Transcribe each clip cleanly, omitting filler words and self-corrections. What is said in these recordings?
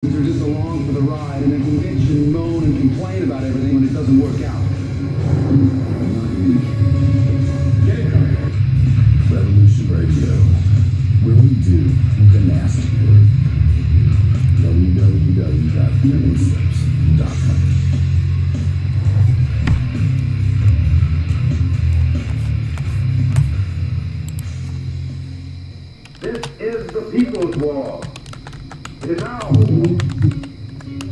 They're just along for the ride, and they can bitch and moan and complain about everything when it doesn't work out. Get it? Revolution Radio, where we do the nasty work. www.freedomslips.com. This is the People's War. It is ours.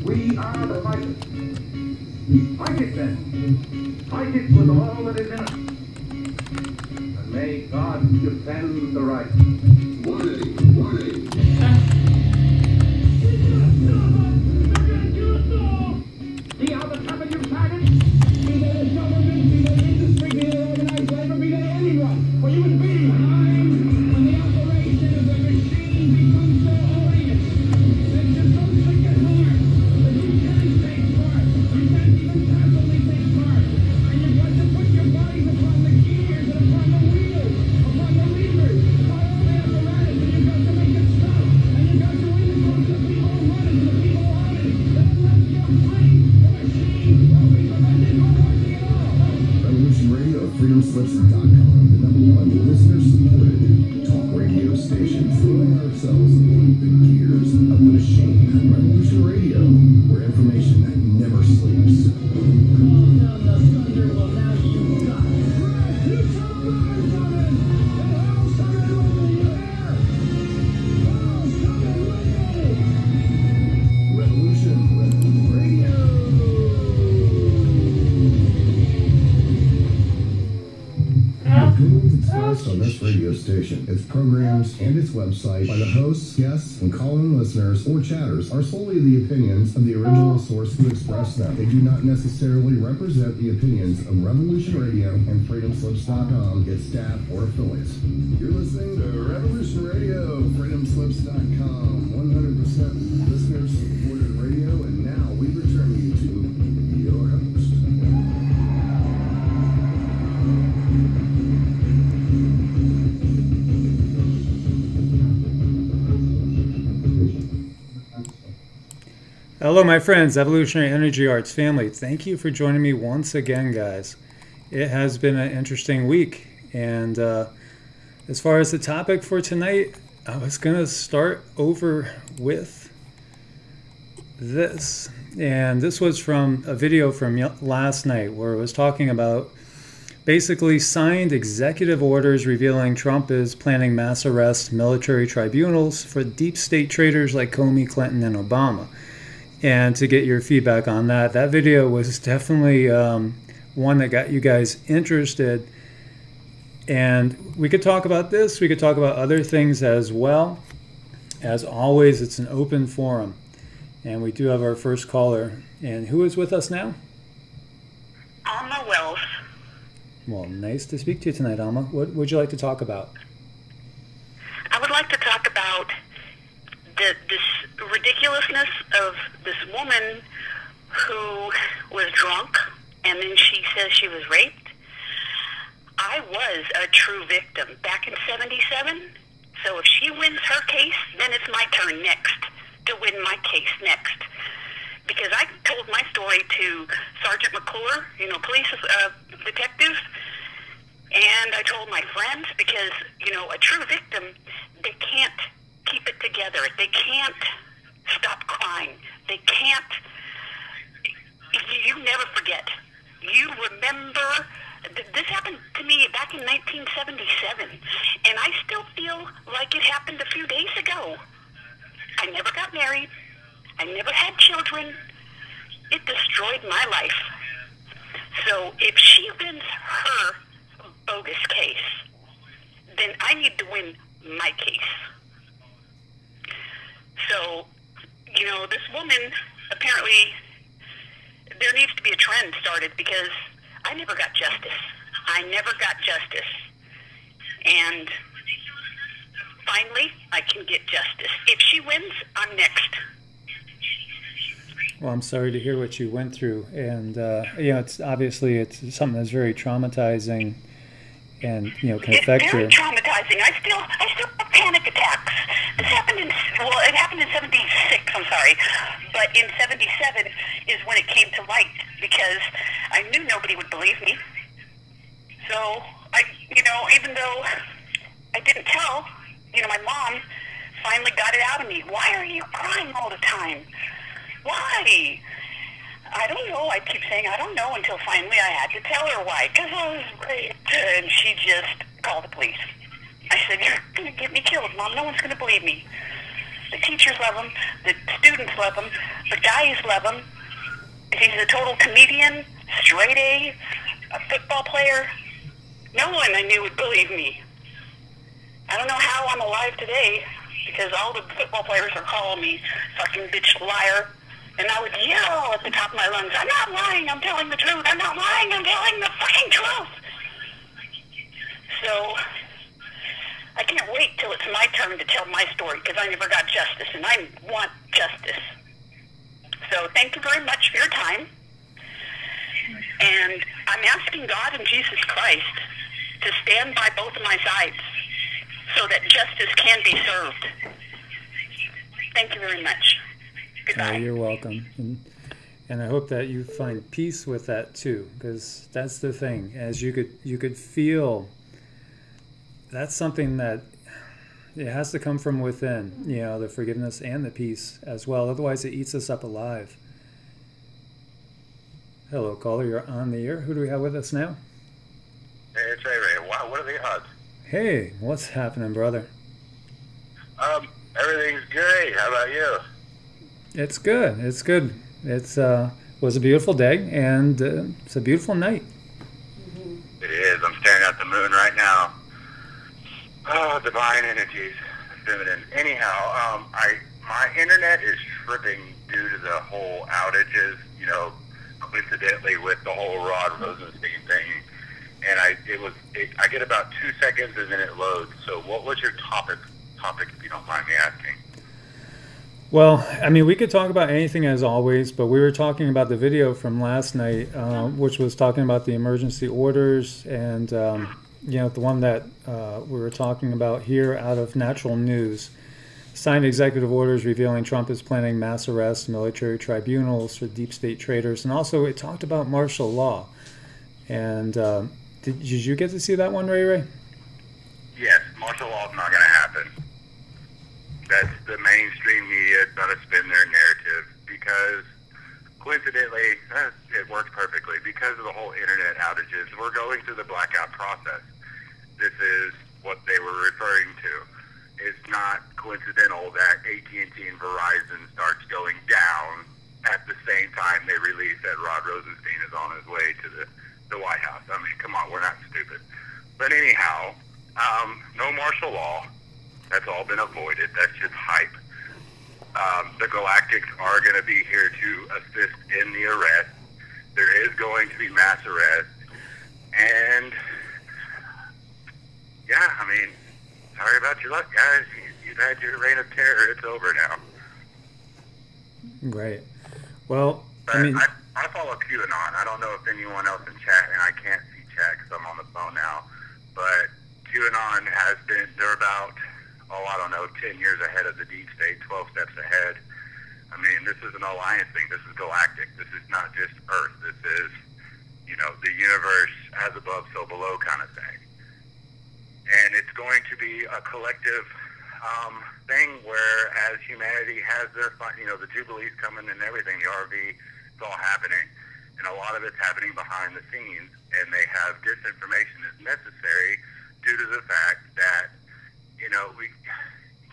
We are the fighters. Fight it then. Fight it with all that is in us. And may God defend the right. Warning, warning. See how the top of you faggots? Be they the government, be they industry, be they organized labor, be they anyone, or human beings. When the operation of the machine becomes so odious, it's supposed to get hard, but you can't take part. You can't even passively take part. And you've got to put your bodies upon the gears and upon the wheels, upon the levers, upon all the apparatus, and you've got to make it stop. And you've got to indicate to the people who run it, to the people who own it, that unless you're free, the machine will be prevented from working at all. Revolution Radio at freedomslips.com, the #1 listener-supported talk radio station, throwing ourselves on the gears of the machine. Revolution Radio, where information never sleeps. Revolution Radio. The opinions expressed on this radio station, its programs, and its website by the hosts, guests, and call-in listeners or chatters are solely the opinions of the original source who expressed them. They do not necessarily represent the opinions of Revolution Radio and freedomslips.com, its staff, or affiliates. You're listening to Revolution Radio, freedomslips.com, 100% listener-supported radio, and now we return you to your host. Hello, my friends, Evolutionary Energy Arts family. Thank you for joining me once again, guys. It has been an interesting week, and as far as the topic for tonight, I was going to start over with this. And this was from a video from last night where it was talking about basically signed executive orders revealing Trump is planning mass arrest military tribunals for deep state traitors like Comey, Clinton, and Obama. And to get your feedback on that, that video was definitely one that got you guys interested. And we could talk about this. We could talk about other things as well. As always, it's an open forum. And we do have our first caller. And who is with us now? Alma Wells. Well, nice to speak to you tonight, Alma. What would you like to talk about? I would like to talk about this ridiculousness of this woman who was drunk and then she says she was raped. I was a true victim back in 77. So if she wins her case, then it's my turn next to win my case next. Because I told my story to Sergeant McClure, police detective, and I told my friends because, a true victim, they can't keep it together. They can't stop crying. They can't, you never forget. You remember, this happened to me back in 1977, and I still feel like it happened a few days ago. I never got married. I never had children. It destroyed my life. So if she wins her bogus case, then I need to win my case. So, this woman, apparently, there needs to be a trend started because I never got justice. I never got justice. And finally, I can get justice. If she wins, I'm next. Well, I'm sorry to hear what you went through. And, it's obviously it's something that's very traumatizing and, can affect you. It's very traumatizing. I still have panic attacks. This happened it happened in 76 I'm sorry. But in 77 is when it came to light, because I knew nobody would believe me. So, even though I didn't tell, my mom finally got it out of me. Why are you crying all the time? Why? I don't know. I keep saying I don't know, until finally I had to tell her why. Because I was raped. And she just called the police. I said, you're going to get me killed, Mom. No one's going to believe me. The teachers love him. The students love him. The guys love him. He's a total comedian, straight A, a football player. No one I knew would believe me. I don't know how I'm alive today, because all the football players are calling me fucking bitch liar. And I would yell at the top of my lungs, I'm not lying, I'm telling the truth. I'm not lying, I'm telling the fucking truth. So I can't wait till it's my turn to tell my story, because I never got justice, and I want justice. So thank you very much for your time. And I'm asking God and Jesus Christ to stand by both of my sides so that justice can be served. Thank you very much. Goodbye. You're welcome. And I hope that you find peace with that too, because that's the thing. As you could feel, that's something that it has to come from within, the forgiveness and the peace as well. Otherwise, it eats us up alive. Hello, caller. You're on the air. Who do we have with us now? Hey, it's Ray Ray. Wow, what are the odds? Hey, what's happening, brother? Everything's great. How about you? It's good. It's good. Was a beautiful day, and it's a beautiful night. It is. I'm staring at the moon right now. Oh, divine energies, feminine. Anyhow, my internet is tripping due to the whole outages. Coincidentally with the whole Rod Rosenstein thing, and I get about 2 seconds and then it loads. So, what was your topic? If you don't mind me asking. Well, I mean, we could talk about anything as always, but we were talking about the video from last night, which was talking about the emergency orders, and the one that we were talking about here out of Natural News. Signed executive orders revealing Trump is planning mass arrests, military tribunals for deep state traitors, and also it talked about martial law. And did you get to see that one, Ray Ray? Yes, martial law is not going to happen. That's the mainstream media trying to spin their narrative, because coincidentally, it works perfectly. Because of the whole internet outages, we're going through the blackout process. This is what they were referring to. It's not coincidental that AT&T and Verizon starts going down at the same time they release that Rod Rosenstein is on his way to the White House. I mean, come on, we're not stupid. But anyhow, no martial law. That's all been avoided. That's just hype. The Galactics are going to be here to assist in the arrest. There is going to be mass arrest. And, yeah, I mean, sorry about your luck, guys. You've had your reign of terror. It's over now. Great. Well, But I mean... I follow QAnon. I don't know if anyone else in chat, and I can't see chat because I'm on the phone now, but QAnon has been, they're about, 10 years ahead of the deep state, 12 steps ahead. I mean, this is an alliance thing. This is galactic. This is not just Earth. This is, the universe as above, so below kind of thing. And it's going to be a collective thing where, as humanity has their fun, the Jubilees coming and everything, the RV, it's all happening. And a lot of it's happening behind the scenes, and they have disinformation as necessary due to the fact that, we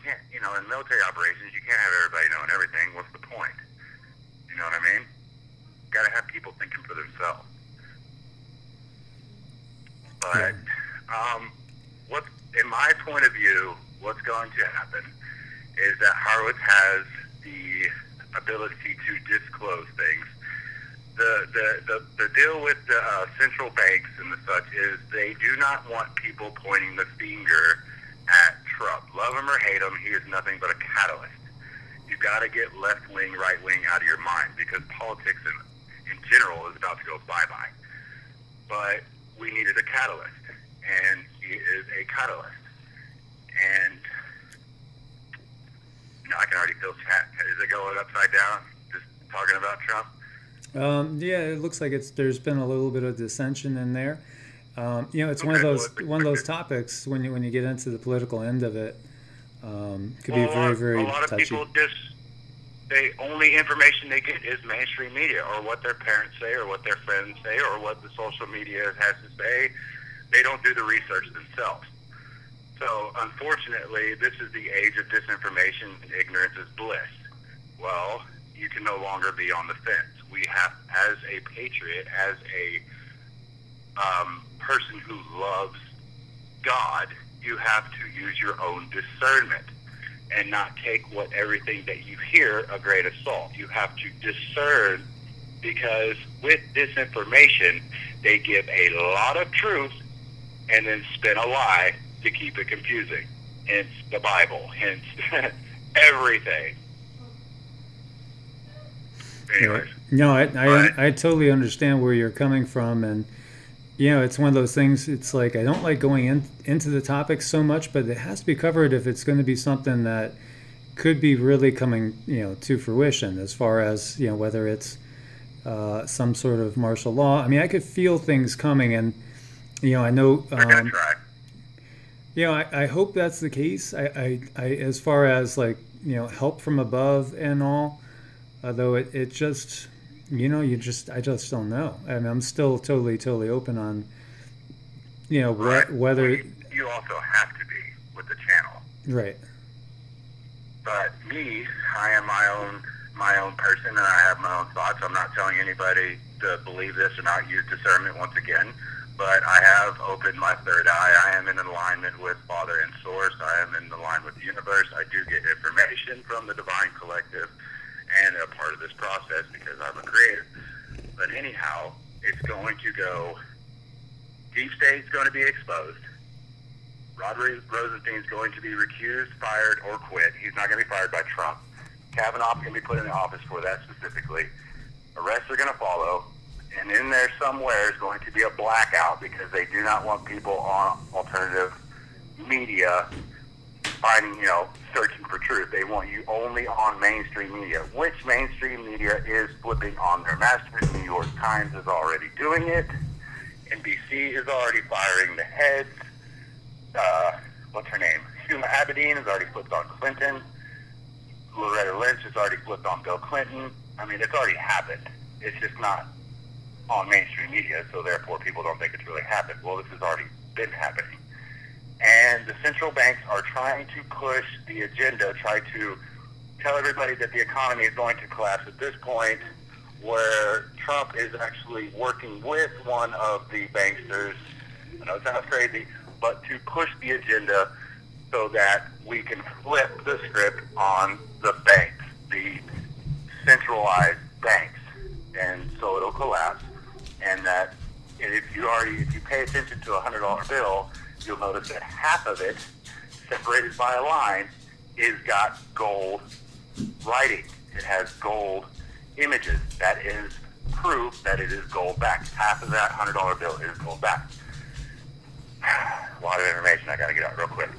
can't, in military operations, you can't have everybody knowing everything. What's the point? You know what I mean? Got to have people thinking for themselves. But, what's, in my point of view, what's going to happen is that Harwitz has the ability to disclose things. The deal with the central banks and the such is they do not want people pointing the finger at Trump. Love him or hate him, he is nothing but a catalyst. You got to get left wing, right wing out of your mind, because politics in general is about to go bye-bye. But we needed a catalyst, and he is a catalyst. And I can already feel chat. Is it going up talking about Trump? Yeah, it looks like there's been a little bit of dissension in there. It's one of Okay, those topics when you get into the political end of it, could well, be very, very a lot of touchy. people they only information they get is mainstream media, or what their parents say, or what their friends say, or what the social media has to say. They don't do the research themselves. So, unfortunately, this is the age of disinformation, and ignorance is bliss. Well, you can no longer be on the fence. We have, as a patriot, as a person who loves God, you have to use your own discernment and not take everything that you hear a grain of salt. You have to discern, because with disinformation, they give a lot of truth and then spin a lie to keep it confusing. Hence the Bible, hence everything. Anyways. No, I totally understand where you're coming from, and it's one of those things. It's like I don't like going into the topic so much, but it has to be covered if it's going to be something that could be really coming to fruition, as far as whether it's some sort of martial law. I mean, I could feel things coming, and I know. We're gonna try. I hope that's the case. I as far as like help from above and all. Although it just, I just don't know. I mean, I'm still totally open on, Right. whether. Well, you also have to be with the channel. Right. But me, I am my own person, and I have my own thoughts. I'm not telling anybody to believe this or not. Use discernment once again. But I have opened my third eye. I am in alignment with Father and Source. I am in alignment with the universe. I do get information from the Divine Collective, and a part of this process because I'm a creator. But anyhow, it's going to go, Deep State's going to be exposed. Rod Rosenstein's going to be recused, fired, or quit. He's not going to be fired by Trump. Kavanaugh's going to be put in the office for that specifically. Arrests are going to follow. And in there somewhere is going to be a blackout, because they do not want people on alternative media finding, searching for truth. They want you only on mainstream media, which mainstream media is flipping on their masters. New York Times is already doing it. NBC is already firing the heads. What's her name? Huma Abedin has already flipped on Clinton. Loretta Lynch has already flipped on Bill Clinton. I mean, it's already happened. It's just not on mainstream media, so therefore people don't think it's really happened. Well, this has already been happening. And the central banks are trying to push the agenda, try to tell everybody that the economy is going to collapse at this point, where Trump is actually working with one of the banksters. I know it sounds crazy, but to push the agenda so that we can flip the script on the banks, the centralized banks, and so it'll collapse. And that if you pay attention to a $100 bill, you'll notice that half of it, separated by a line, is got gold writing. It has gold images. That is proof that it is gold backed. Half of that $100 bill is gold backed. A lot of information I got to get out real quick.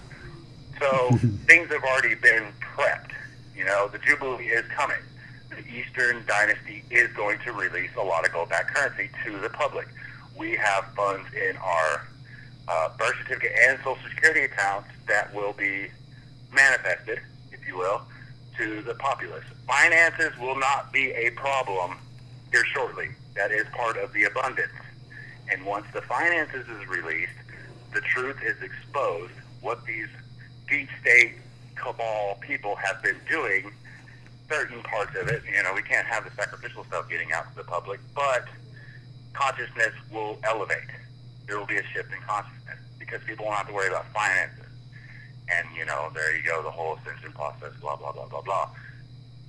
So things have already been prepped. The Jubilee is coming. The Eastern Dynasty is going to release a lot of gold-backed currency to the public. We have funds in our birth certificate and Social Security accounts that will be manifested, if you will, to the populace. Finances will not be a problem here shortly. That is part of the abundance. And once the finances is released, the truth is exposed. What these deep state cabal people have been doing, certain parts of it, we can't have the sacrificial stuff getting out to the public, but consciousness will elevate. There will be a shift in consciousness because people won't have to worry about finances. And, there you go, the whole ascension process, blah, blah, blah, blah, blah.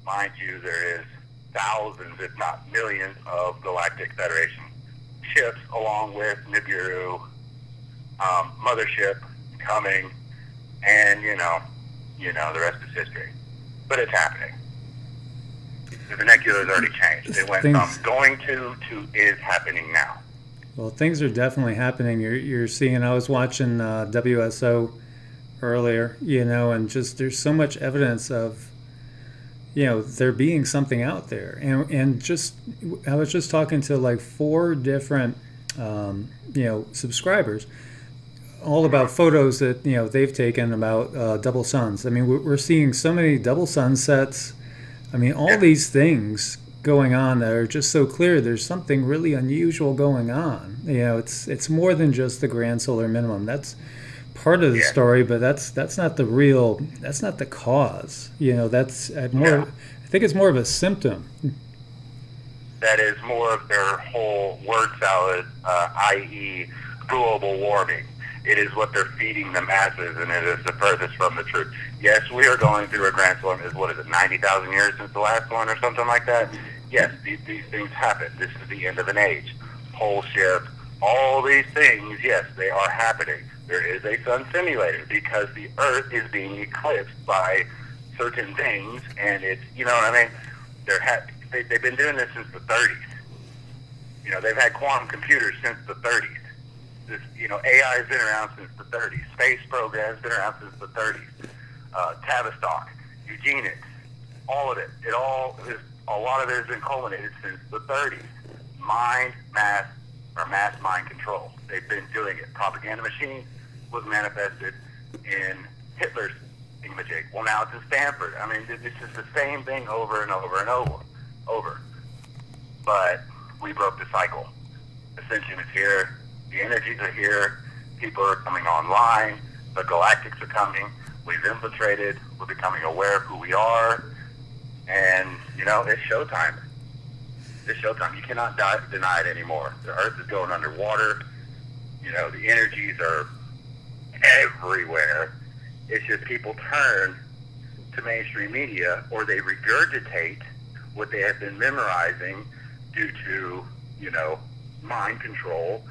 Mind you, there is thousands, if not millions, of Galactic Federation ships along with Nibiru, mothership coming, and, the rest is history. But it's happening. The vernacular has already changed. It went from going to is happening now. Well, things are definitely happening. You're seeing. I was watching WSO earlier, and just there's so much evidence of, there being something out there. And just, I was just talking to like 4 different, subscribers, all about photos that, they've taken about double suns. I mean, we're seeing so many double sunsets. I mean, all these things going on that are just so clear. There's something really unusual going on. It's more than just the grand solar minimum. That's part of the story, but that's not the real. That's not the cause. That's more. I think it's more of a symptom. That is more of their whole word salad, i.e., global warming. It is what they're feeding the masses, and it is the furthest from the truth. Yes, we are going through a grand storm. What is it, 90,000 years since the last one or something like that? Yes, these things happen. This is the end of an age. Pole shift, all these things, yes, they are happening. There is a sun simulator because the Earth is being eclipsed by certain things, and it's, you know what I mean? They've been doing this since the 30s. They've had quantum computers since the 30s. This, AI has been around since the 30s. Space programs been around since the 30s. Tavistock, eugenics, all of it. A lot of it has been culminated since the 30s. Mass-mind control. They've been doing it. Propaganda machine was manifested in Hitler's thingamajig. Well, now it's in Stanford. I mean, this is the same thing over and over and over. But we broke the cycle. Ascension is here. The energies are here. People are coming online. The galactics are coming. We've infiltrated. We're becoming aware of who we are. And, it's showtime. It's showtime. You cannot deny it anymore. The Earth is going underwater. The energies are everywhere. It's just people turn to mainstream media, or they regurgitate what they have been memorizing due to, mind control,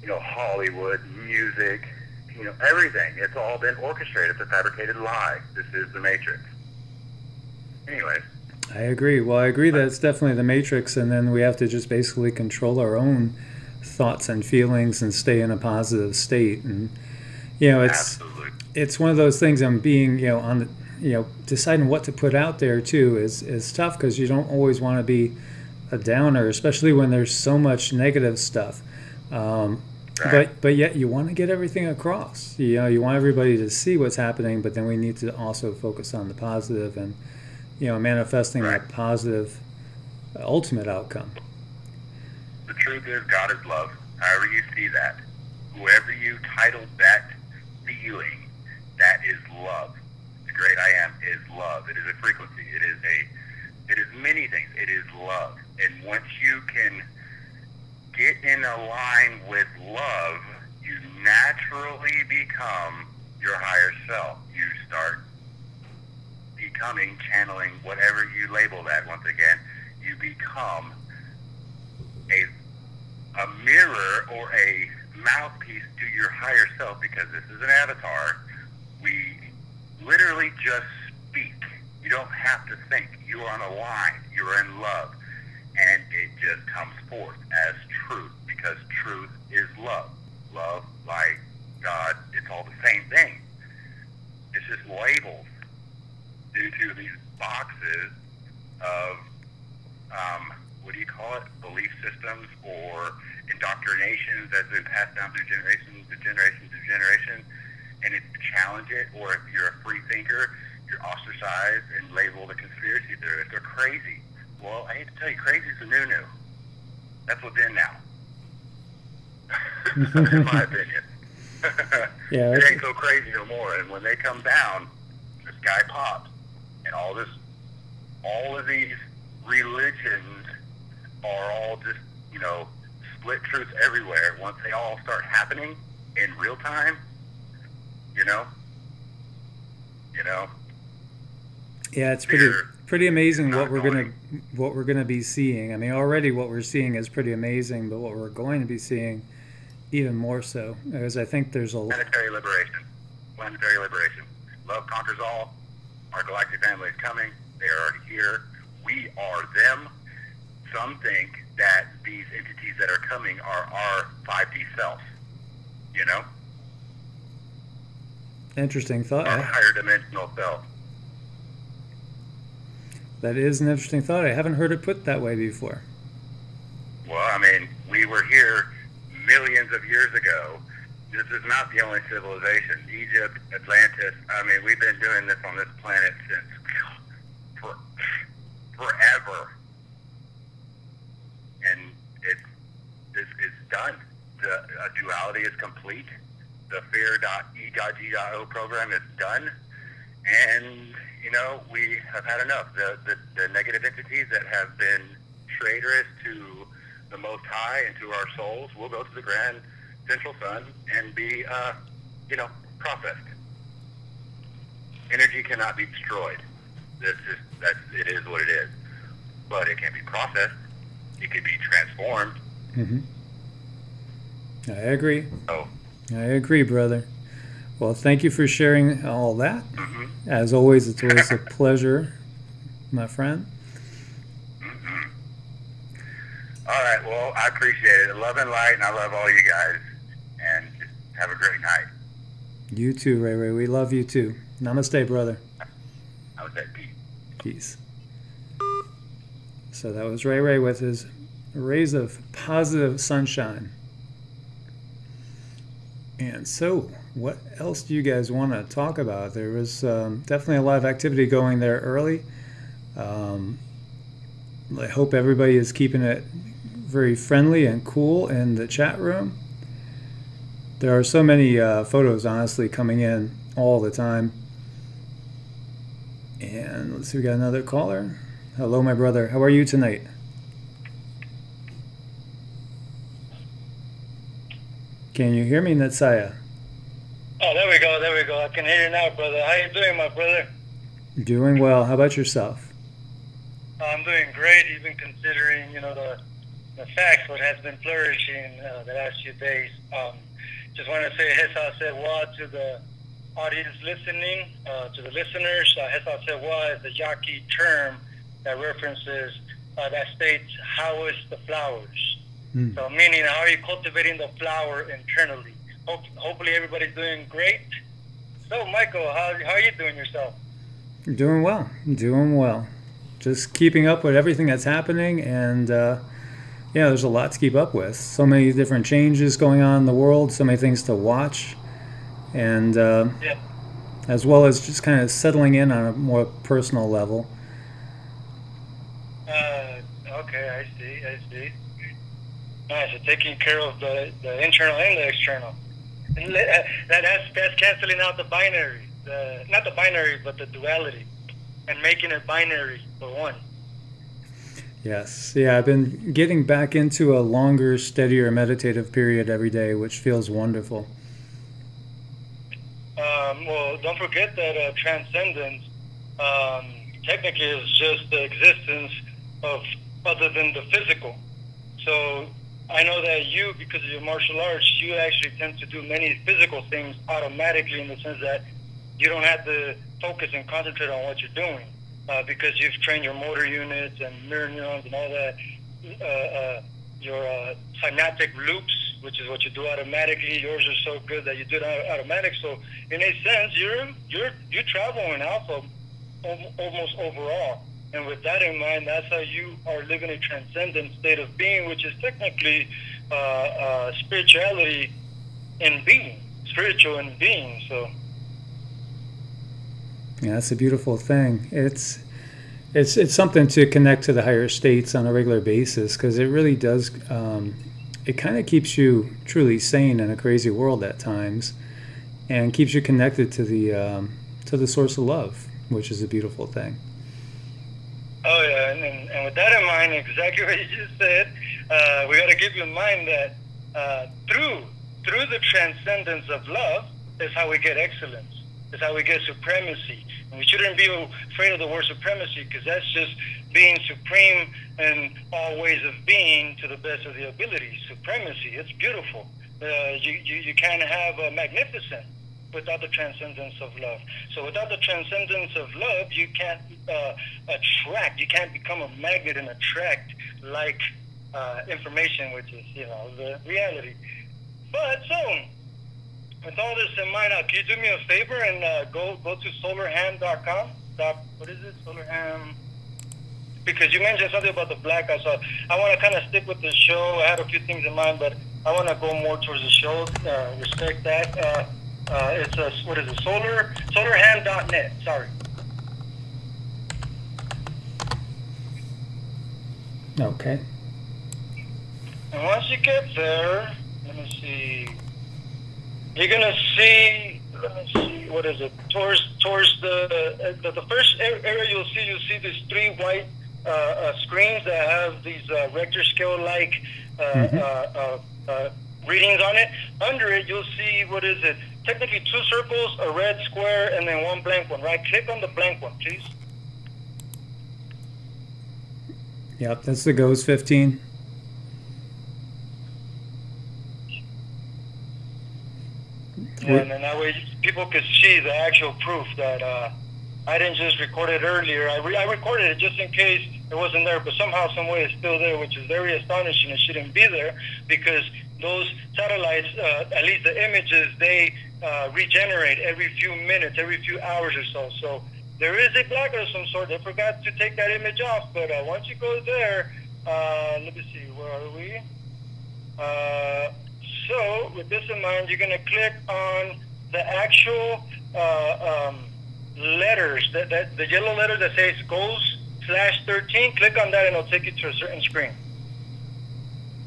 Hollywood, music, everything. It's all been orchestrated. It's a fabricated lie. This is the Matrix. Anyways. I agree. Well, I agree that it's definitely the Matrix, and then we have to just basically control our own thoughts and feelings and stay in a positive state. And it's one of those things. I'm being deciding what to put out there too is tough, because you don't always want to be a downer, especially when there's so much negative stuff. But yet you want to get everything across. You want everybody to see what's happening, but then we need to also focus on the positive and manifesting that positive ultimate outcome. The truth is, God is love. However you see that, whoever you titled that feeling, that is love. The great I am is love. It is a frequency. It is many things. It is love. And once you can get in a line with love, you naturally become your higher self. You start becoming, channeling, whatever you label that. Once again, you become a mirror or a mouthpiece to your higher self, because this is an avatar. We literally just speak. You don't have to think. You are on a line. You are in love. And it just comes forth as truth, because truth is love. Love, light, God, it's all the same thing. It's just labels due to these boxes of, what do you call it, belief systems or indoctrinations that's been passed down through generation to generation to generation. And if you challenge it, or if you're a free thinker, you're ostracized and labeled a conspiracy theorist. They're crazy. Well, I hate to tell you, crazy is the new. That's what's in now. In my opinion. Yeah, it ain't so crazy no more. And when they come down, the sky pops, and all of these religions are all just, split truths everywhere. Once they all start happening in real time, Yeah, it's pretty amazing what we're gonna be seeing. I mean, already what we're seeing is pretty amazing, but what we're going to be seeing even more so, because I think there's planetary liberation. Love conquers all. Our galactic family is coming. They are already here. We are them. Some think that these entities that are coming are our 5D self. Interesting thought. Our higher dimensional self. That is an interesting thought. I haven't heard it put that way before. Well, I mean, we were here millions of years ago. This is not the only civilization. Egypt, Atlantis, I mean, we've been doing this on this planet since forever. And it's done. The duality is complete. The fear.e.g.o program is done. And, you know, we have had enough. The negative entities that have been traitorous to the Most High and to our souls will go to the Grand Central Sun and be, processed. Energy cannot be destroyed. It is what it is. But it can be processed. It can be transformed. Mm-hmm. I agree. Oh. I agree, brother. Well, thank you for sharing all that. Mm-hmm. As always, it's always a pleasure, my friend. Mm-hmm. All right, well, I appreciate it. Love and light, and I love all you guys. And have a great night. You too, Ray Ray. We love you too. Namaste, brother. Namaste. Peace. Peace. So that was Ray Ray with his rays of positive sunshine. And so, what else do you guys want to talk about? There was definitely a lot of activity going there early. I hope everybody is keeping it very friendly and cool in the chat room. There are so many photos, honestly, coming in all the time. And let's see, we got another caller. Hello, my brother. How are you tonight? Can you hear me, Natsaya? Oh, there we go, there we go. I can hear you now, brother. How you doing, my brother? Doing well. How about yourself? I'm doing great, even considering, the facts, what has been flourishing the last few days. Just want to say Hesa Sewa to the audience listening, to the listeners. Hesa Sewa is a Yaqui term that references, that states, how is the flowers? So meaning, how are you cultivating the flower internally? Hopefully everybody's doing great. So, Michael, how are you doing yourself? Doing well. Doing well. Just keeping up with everything that's happening, and there's a lot to keep up with. So many different changes going on in the world, so many things to watch, and as well as just kind of settling in on a more personal level. Okay, I see. Nice, so taking care of the internal and the external. And that's canceling out the binary. Not the binary, but the duality. And making it binary for one. Yes. Yeah, I've been getting back into a longer, steadier meditative period every day, which feels wonderful. Well, don't forget that transcendence technically is just the existence of other than the physical. So I know that you, because of your martial arts, you actually tend to do many physical things automatically, in the sense that you don't have to focus and concentrate on what you're doing, because you've trained your motor units and mirror neurons and all that. Your synaptic loops, which is what you do automatically, yours are so good that you do it automatic. So in a sense, you travel in alpha almost overall. And with that in mind, that's how you are living a transcendent state of being, which is technically spirituality in being, spiritual in being. So, yeah, that's a beautiful thing. It's something to connect to the higher states on a regular basis, because it really does. It kind of keeps you truly sane in a crazy world at times, and keeps you connected to the source of love, which is a beautiful thing. Oh yeah, and with that in mind, exactly what you just said, we got to keep in mind that through the transcendence of love is how we get excellence, is how we get supremacy. And we shouldn't be afraid of the word supremacy, because that's just being supreme in all ways of being to the best of the ability. Supremacy, it's beautiful. You can't have a magnificent without the transcendence of love. So without the transcendence of love, you can't attract. You can't become a magnet and attract like information, which is, the reality. But so, with all this in mind, can you do me a favor and go to solarham.com? What is it? Solarham. because you mentioned something about the blackouts. So I want to kind of stick with the show. I had a few things in mind, but I want to go more towards the show. Respect that. It's a, what is it? Solarhand.net. Sorry. Okay. And once you get there, let me see. You're gonna see. Let me see. What is it? Towards the first area you'll see these 3 white screens that have these Richter scale like readings on it. Under it, you'll see, what is it? Technically 2 circles, a red square, and then 1 blank one. Right? Click on the blank one, please. Yep, that's the GOES 15. Yeah, and then that way people could see the actual proof that I didn't just record it earlier. I recorded it just in case it wasn't there, but somehow, some way, it's still there, which is very astonishing. It shouldn't be there because those satellites, at least the images, they regenerate every few minutes, every few hours or so. So there is a blackout of some sort. They forgot to take that image off, but once you go there, let me see, where are we? So with this in mind, you're going to click on the actual letters, the yellow letters that says GOES/13. Click on that and it'll take you to a certain screen.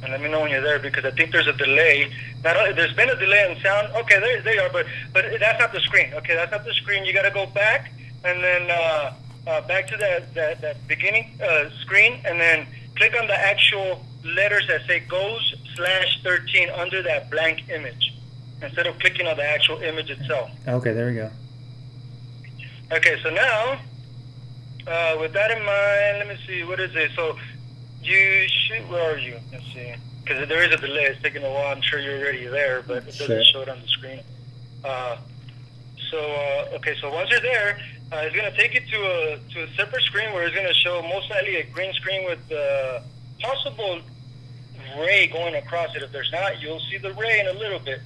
And let me know when you're there, because I think there's a delay. Not only, there's been a delay in sound. Okay, there they are, but that's not the screen. Okay, that's not the screen. You got to go back and then back to that beginning screen, and then click on the actual letters that say GOES/13 under that blank image, instead of clicking on the actual image itself. Okay, there we go. Okay, so now, with that in mind, let me see, what is it? So you should, where are you? Let's see, because there is a delay. It's taking a while. I'm sure you're already there, but it doesn't show it on the screen. Okay, so once you're there, it's going to take you to a separate screen where it's going to show most likely a green screen with possible ray going across it. If there's not, you'll see the ray in a little bit.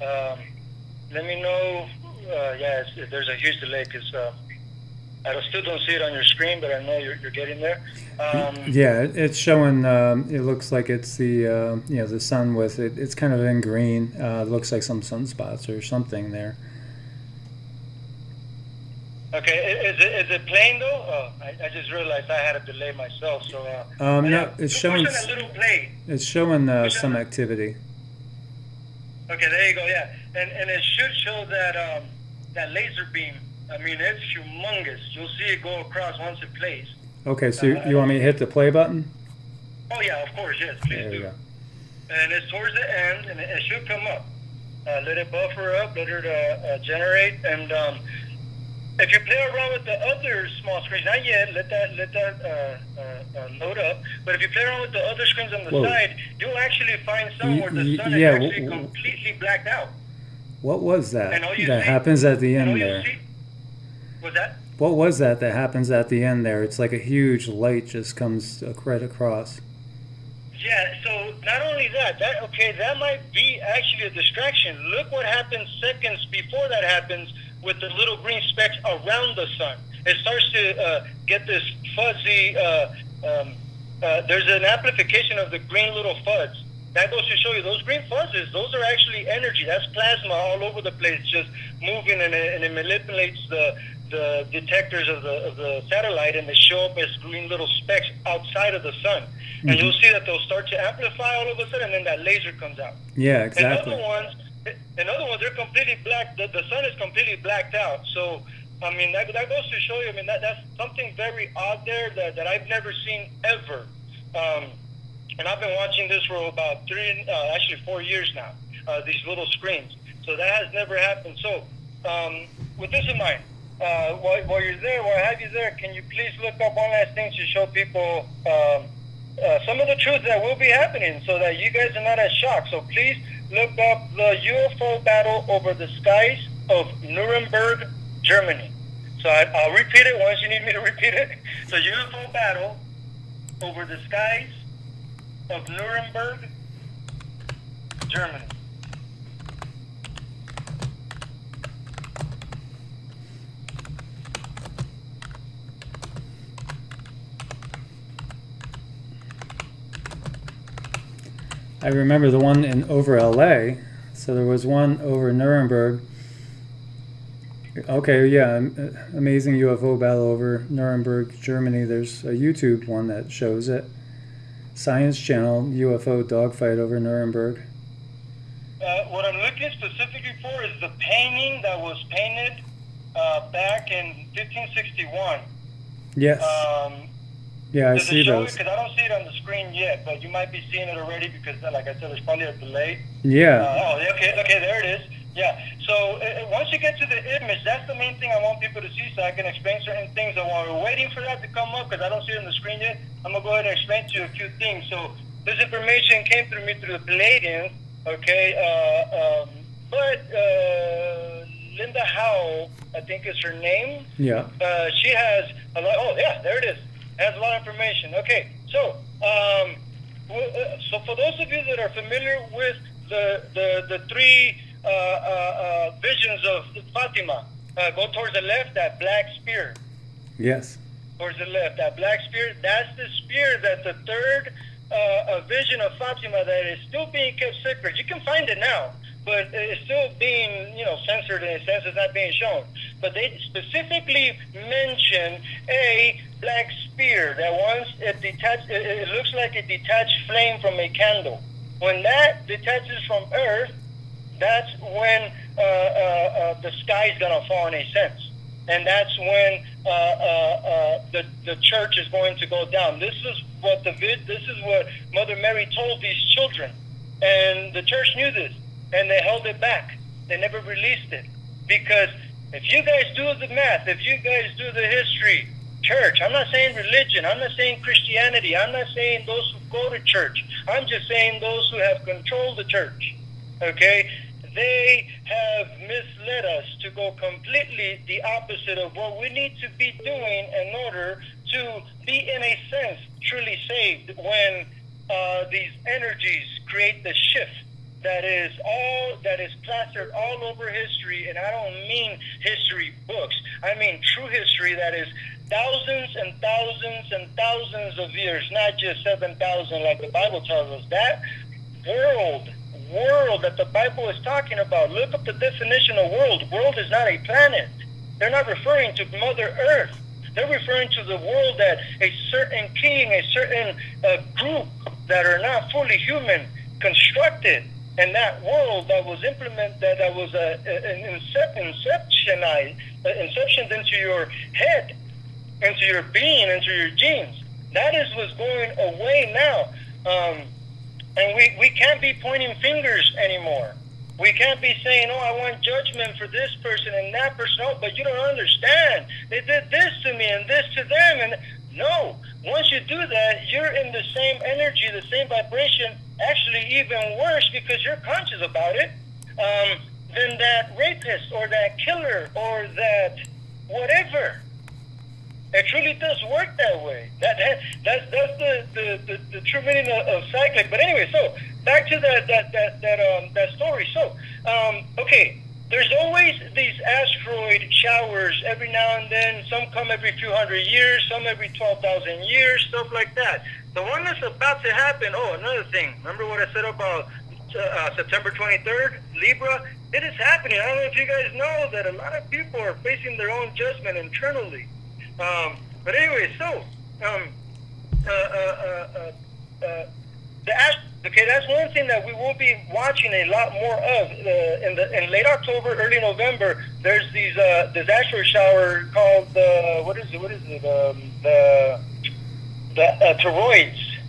Let me know. There's a huge delay because I still don't see it on your screen, but I know you're getting there. Yeah, it's showing. It looks like it's the the sun with it. It's kind of in green. It looks like some sunspots or something there. Okay, is it playing though? Oh, I just realized I had a delay myself. So no, it's showing. Push on a little play. It's showing some activity. Okay, there you go. Yeah, and it should show that that laser beam. I mean, it's humongous. You'll see it go across once it plays. Okay, so you want me to hit the play button? Oh yeah, of course, yes, please there do. You go. And it's towards the end, and it should come up. Let it buffer up, let it generate, and if you play around with the other small screens, not yet, let that load up. But if you play around with the other screens on the side, you'll actually find some where the sun is actually completely blacked out. What was that? That happens at the end there. What's that? What was that happens at the end there? It's like a huge light just comes right across. Yeah, so not only that might be actually a distraction. Look what happens seconds before that happens with the little green specks around the sun. It starts to get this fuzzy, there's an amplification of the green little fuzz. That goes to show you those green fuzzes, those are actually energy. That's plasma all over the place, just moving, and it manipulates the detectors of the satellite, and they show up as green little specks outside of the sun. Mm-hmm. And you'll see that they'll start to amplify all of a sudden, and then that laser comes out. Yeah, exactly. In other ones, they're completely black. The sun is completely blacked out. So, I mean, that goes to show you, I mean, that's something very odd there that I've never seen ever. And I've been watching this for about 4 years now, these little screens. So that has never happened. So, with this in mind, while you're there, while I have you there, can you please look up one last thing to show people some of the truth that will be happening so that you guys are not as shocked. So please look up the UFO battle over the skies of Nuremberg, Germany. So I'll repeat it once you need me to repeat it. So UFO battle over the skies of Nuremberg, Germany. I remember the one in over LA. So there was one over Nuremberg. Okay, yeah, amazing UFO battle over Nuremberg, Germany. There's a YouTube one that shows it. Science Channel UFO dogfight over Nuremberg. What I'm looking specifically for is the painting that was painted back in 1561. Yes. Yeah, I see those. Because I don't see it on the screen yet, but you might be seeing it already because, like I said, there's probably a delay. Yeah. Okay, there it is. Yeah. So once you get to the image, that's the main thing I want people to see, so I can explain certain things. And while we're waiting for that to come up, because I don't see it on the screen yet, I'm gonna go ahead and explain to you a few things. So this information came through me through the Palladians, okay? But Linda Howell, I think is her name. Yeah. She has a lot. Oh yeah, there it is. Has a lot of information. Okay, so so for those of you that are familiar with the three visions of Fatima, go towards the left, that black spear. Yes. Towards the left, that black spear. That's the spear that the third vision of Fatima that is still being kept secret. You can find it now, but it's still being, censored in a sense. It's not being shown. But they specifically mention a black spear that once it detached, it looks like a detached flame from a candle. When that detaches from Earth, that's when the sky's gonna fall in a sense, and that's when the church is going to go down. This is what Mother Mary told these children, and the church knew this, and they held it back. They never released it because if you guys do the math, if you guys do the history, church. I'm not saying religion. I'm not saying Christianity. I'm not saying those who go to church. I'm just saying those who have controlled the church. Okay? They have misled us to go completely the opposite of what we need to be doing in order to be, in a sense, truly saved when these energies create the shift that is plastered all over history. And I don't mean history books. I mean true history that is thousands and thousands and thousands of years, not just 7,000 like the Bible tells us. That world that the Bible is talking about, look up the definition of world. World is not a planet. They're not referring to Mother Earth. They're referring to the world that a certain king, a certain group that are not fully human constructed. And that world that was implemented, that was inceptioned into your head, into your being, into your genes. That is what's going away now. And we can't be pointing fingers anymore. We can't be saying, oh, I want judgment for this person and that person. Oh, but you don't understand. They did this to me and this to them. And no, once you do that, you're in the same energy, the same vibration, actually even worse because you're conscious about it, than that rapist or that killer or that whatever. It truly does work that way. That's the true meaning of cyclic. But anyway, so back to that story. So okay, there's always these asteroid showers every now and then. Some come every few hundred years, some every 12,000 years, stuff like that. The one that's about to happen. Oh, another thing. Remember what I said about September 23rd, Libra? It is happening. I don't know if you guys know that a lot of people are facing their own judgment internally. But anyway, so that's one thing that we will be watching a lot more of in late October, early November. There's this asteroid shower called what is it? The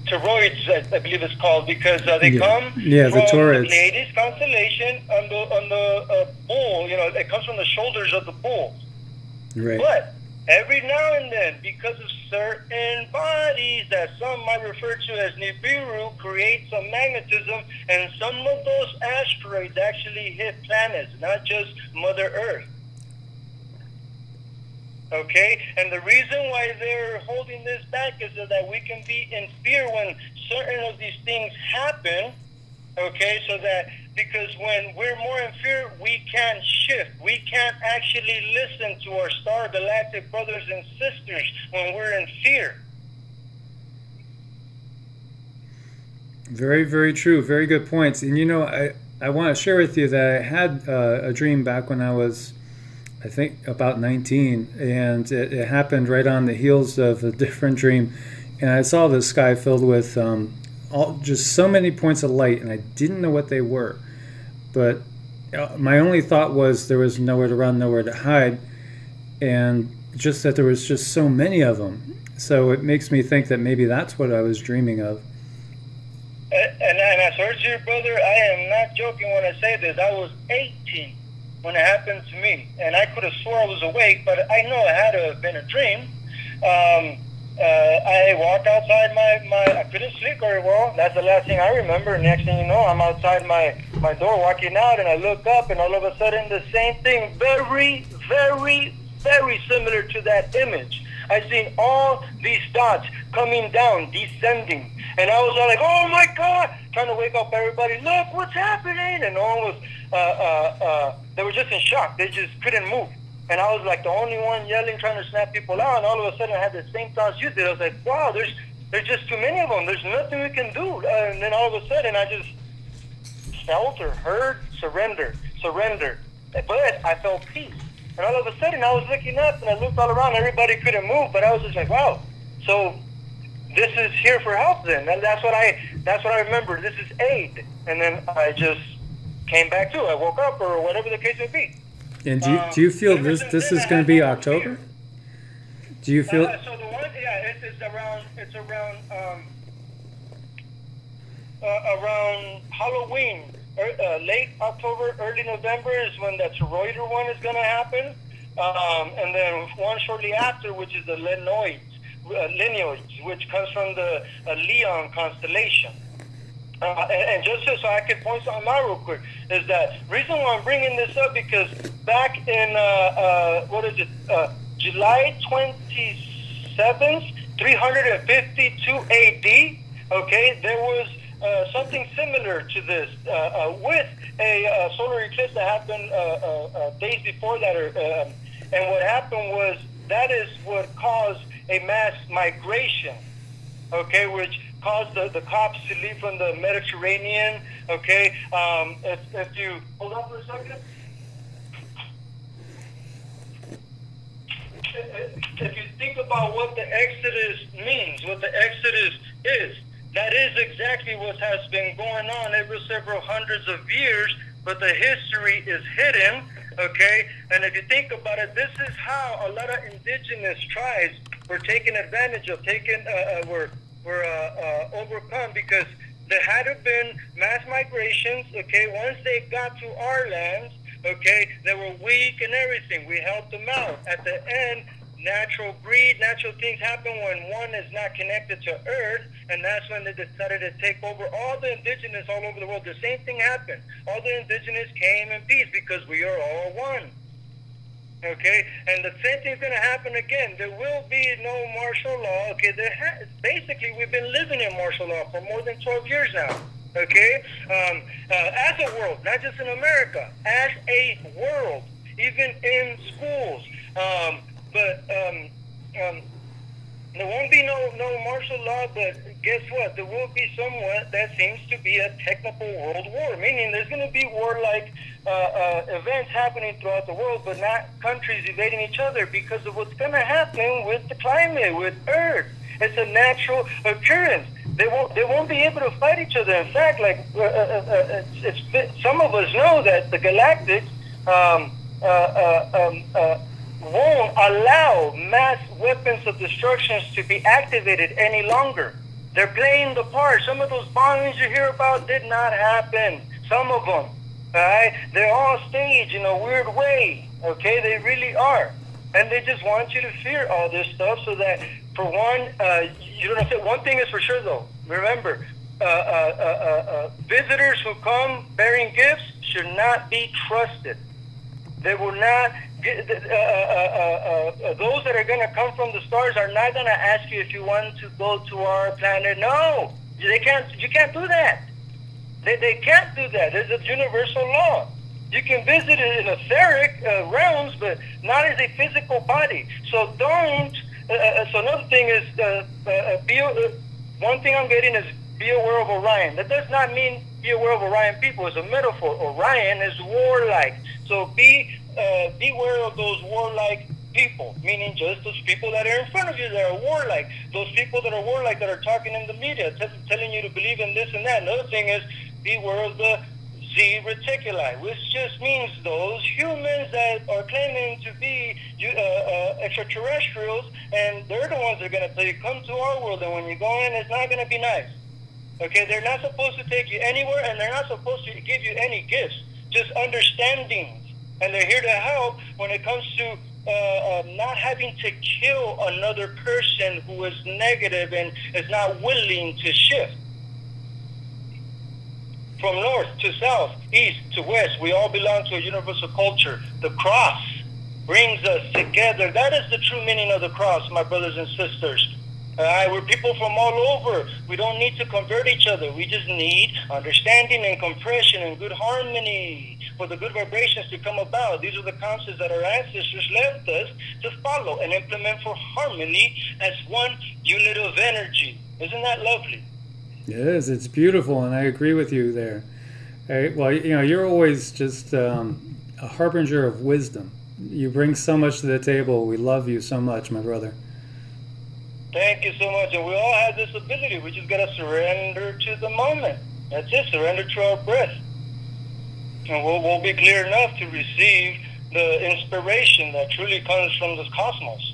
toroids, I believe it's called, because they come from the Pleiades constellation on the bull. It comes from the shoulders of the bull. Right. But every now and then, because of certain bodies that some might refer to as Nibiru, create some magnetism, and some of those asteroids actually hit planets, not just Mother Earth. Okay? And the reason why they're holding this back is so that we can be in fear when certain of these things happen. Okay? So that, because when we're more in fear, we can't shift. We can't actually listen to our star galactic brothers and sisters when we're in fear. Very, very true. Very good points. And I want to share with you that I had a dream back when I was, I think, about 19, and it happened right on the heels of a different dream. And I saw the sky filled with just so many points of light, and I didn't know what they were. But my only thought was there was nowhere to run, nowhere to hide, and just that there was just so many of them. So it makes me think that maybe that's what I was dreaming of. And I swear to you, brother, I am not joking when I say this. I was 18 when it happened to me, and I could have swore I was awake, but I know it had to have been a dream. I walked outside I couldn't sleep very well. That's the last thing I remember. And next thing you know, I'm outside my door walking out, and I look up, and all of a sudden the same thing, very, very, very similar to that image. I seen all these dots coming down, descending. And I was all like, oh my God, trying to wake up everybody. Look, what's happening? And no one was, they were just in shock. They just couldn't move. And I was like the only one yelling, trying to snap people out. And all of a sudden I had the same thoughts you did. I was like, wow, there's just too many of them. There's nothing we can do. And then all of a sudden I just felt or heard surrender. But I felt peace. And all of a sudden I was looking up and I looked all around. Everybody couldn't move, but I was just like, wow. So this is here for help then. And that's what I remember. This is aid. And then I just came back to it. I woke up or whatever the case may be. And do you feel this is going to be October? Do you feel? So the one, yeah, it's around Halloween, late October, early November is when that toroidal one is going to happen, and then one shortly after, which is the Lineoids, which comes from the Leon constellation. And just so I can point something out real quick, is that reason why I'm bringing this up because back in July 27th, 352 AD, okay, there was something similar to this with a solar eclipse that happened days before that, and what happened was that is what caused a mass migration, okay, which caused the cops to leave from the Mediterranean, okay? If you hold on for a second. If you think about what the Exodus means, what the Exodus is, that is exactly what has been going on every several hundreds of years, but the history is hidden, okay? And if you think about it, this is how a lot of indigenous tribes were taken advantage of, were overcome because there had been mass migrations, okay? Once they got to our lands, okay, they were weak and everything. We helped them out. At the end, natural breed, natural things happen when one is not connected to Earth, and that's when they decided to take over all the indigenous all over the world. The same thing happened. All the indigenous came in peace because we are all one. Okay, and the same thing's going to happen again. There will be no martial law. Okay, basically we've been living in martial law for more than 12 years now. Okay, as a world, not just in America, as a world, even in schools. There won't be no martial law, but guess what? There will be somewhat that seems to be a technical world war, meaning there's going to be warlike events happening throughout the world, but not countries evading each other because of what's going to happen with the climate, with Earth. It's a natural occurrence. They won't be able to fight each other. In fact, like some of us know that the galactics won't allow mass weapons of destruction to be activated any longer. They're playing the part. Some of those bombings you hear about did not happen. Some of them, all right? They're all staged in a weird way, okay? They really are. And they just want you to fear all this stuff so that, for one, you don't have to, one thing is for sure, though. Remember, visitors who come bearing gifts should not be trusted. They will not... those that are going to come from the stars are not going to ask you if you want to go to our planet. No, they can't. You can't do that. They can't do that. There's a universal law. You can visit it in etheric realms, but not as a physical body. So don't. So another thing is, one thing I'm getting is be aware of Orion. That does not mean be aware of Orion people. It's a metaphor. Orion is warlike. So beware of those warlike people, meaning just those people that are in front of you that are warlike. Those people that are warlike that are talking in the media, telling you to believe in this and that. Another thing is beware of the Z reticuli, which just means those humans that are claiming to be extraterrestrials, and they're the ones that are going to tell you, come to our world, and when you go in, it's not going to be nice. Okay, they're not supposed to take you anywhere, and they're not supposed to give you any gifts, just understandings. And they're here to help when it comes to not having to kill another person who is negative and is not willing to shift. From north to south, east to west, we all belong to a universal culture. The cross brings us together. That is the true meaning of the cross, my brothers and sisters. We're people from all over. We don't need to convert each other. We just need understanding and compression and good harmony for the good vibrations to come about. These are the concepts that our ancestors left us to follow and implement for harmony as one unit of energy. Isn't that lovely? It is. It's beautiful, and I agree with you there. Well, you're always just a harbinger of wisdom. You bring so much to the table. We love you so much, my brother. Thank you so much. And we all have this ability. We just got to surrender to the moment. That's it. Surrender to our breath. And we'll be clear enough to receive the inspiration that truly comes from this cosmos.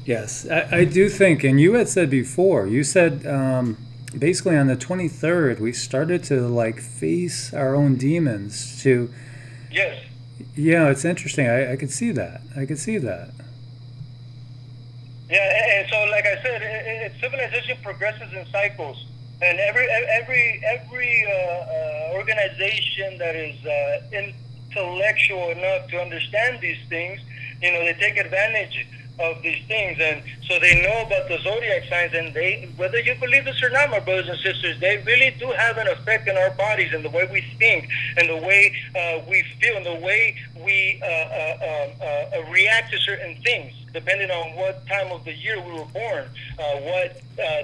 Yes, I do think, and you had said before, you said basically on the 23rd, we started to face our own demons to... Yes. Yeah, it's interesting. I could see that. Yeah, and so like I said, civilization progresses in cycles, and every organization that is intellectual enough to understand these things, they take advantage of these things, and so they know about the zodiac signs, and whether you believe this or not, my brothers and sisters, they really do have an effect in our bodies and the way we think and the way we feel and the way we react to certain things, depending on what time of the year we were born, what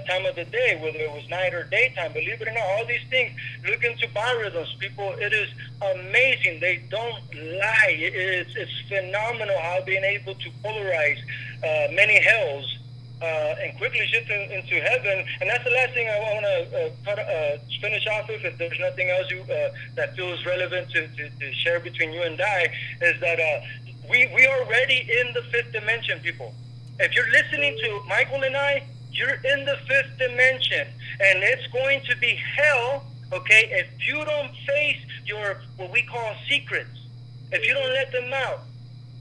time of the day, whether it was night or daytime. Believe it or not, all these things, look into biorhythms, people. It is amazing. They don't lie. It's phenomenal how being able to polarize many hells and quickly shift into heaven. And that's the last thing I want to finish off with. If there's nothing else that feels relevant to share between you and I, is that we are already in the fifth dimension, people. If you're listening to Michael and I, you're in the fifth dimension, and it's going to be hell, okay, if you don't face your, what we call secrets, if you don't let them out,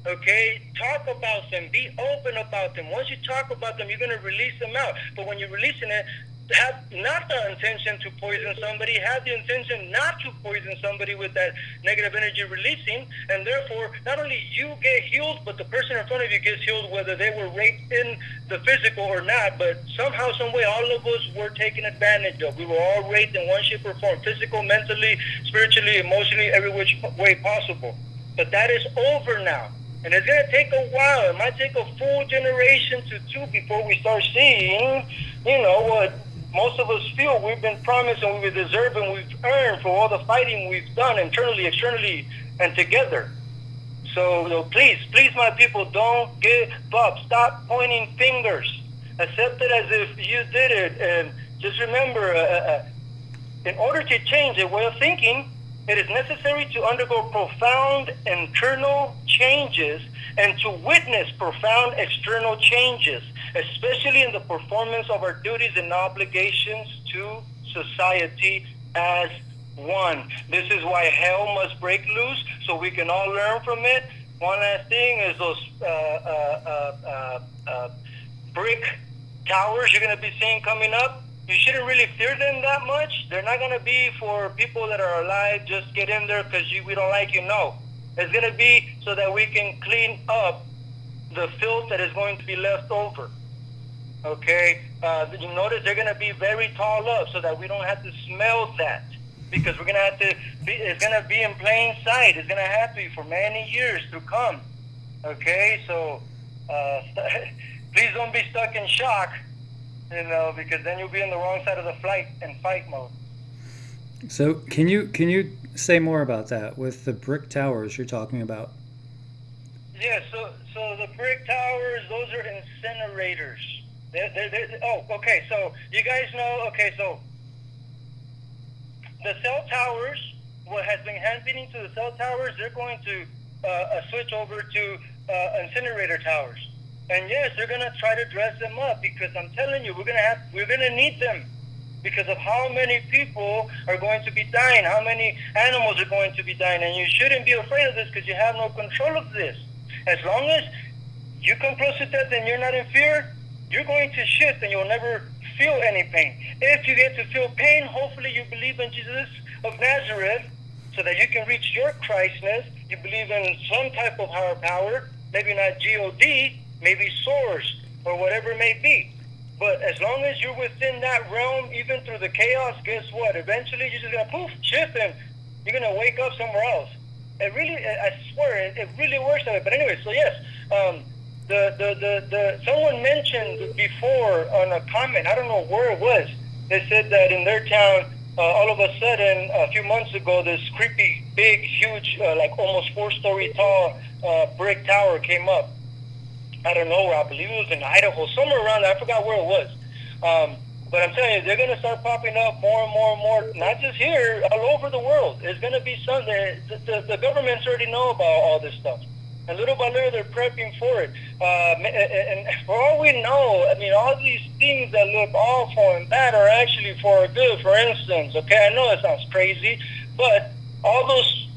okay, talk about them, be open about them. Once you talk about them, you're going to release them out. But when you're releasing it, have not the intention to poison somebody, have the intention not to poison somebody with that negative energy releasing, and therefore not only you get healed, but the person in front of you gets healed, whether they were raped in the physical or not. But somehow, some way, all of us were taken advantage of. We were all raped in one shape or form, physical, mentally, spiritually, emotionally, every which way possible. But that is over now. And it's going to take a while. It might take a full generation to two before we start seeing, what most of us feel we've been promised and we deserve and we've earned for all the fighting we've done internally, externally, and together. So please, my people, don't give up. Stop pointing fingers. Accept it as if you did it. And just remember, in order to change a way of thinking, it is necessary to undergo profound internal changes and to witness profound external changes, especially in the performance of our duties and obligations to society as one. This is why hell must break loose, so we can all learn from it. One last thing is those brick towers you're going to be seeing coming up. You shouldn't really fear them that much. They're not going to be for people that are alive. Just get in there because we don't like you. No. It's going to be so that we can clean up the filth that is going to be left over. Okay? You notice they're going to be very tall up so that we don't have to smell that. Because we're going to have to it's going to be in plain sight. It's going to have to be for many years to come. Okay? So please don't be stuck in shock. You know, because then you'll be on the wrong side of the flight and fight mode. So can you say more about that with the brick towers you're talking about? Yeah, so the brick towers, those are incinerators. Oh, okay, so you guys know, okay, so the cell towers, what has been happening to the cell towers, they're going to switch over to incinerator towers. And yes, they're going to try to dress them up because I'm telling you, we're going to need them because of how many people are going to be dying, how many animals are going to be dying. And you shouldn't be afraid of this because you have no control of this. As long as you come close to death and you're not in fear, you're going to shift and you'll never feel any pain. If you get to feel pain, hopefully you believe in Jesus of Nazareth so that you can reach your Christness. You believe in some type of higher power, maybe not God, maybe source or whatever it may be. But as long as you're within that realm, even through the chaos, guess what? Eventually you're just going to poof, shift and you're going to wake up somewhere else. It really, I swear, it really works that way. But anyway, so yes, someone mentioned before on a comment, I don't know where it was, they said that in their town, all of a sudden, a few months ago, this creepy, big, huge, like almost 4-story tall brick tower came up. I don't know where, I believe it was in Idaho, somewhere around there, I forgot where it was. But I'm telling you, they're going to start popping up more and more and more, not just here, all over the world. It's going to be something, the governments already know about all this stuff. And little by little, they're prepping for it. And for all we know, I mean, all these things that look awful and bad are actually for our good. For instance, okay, I know it sounds crazy, but all those,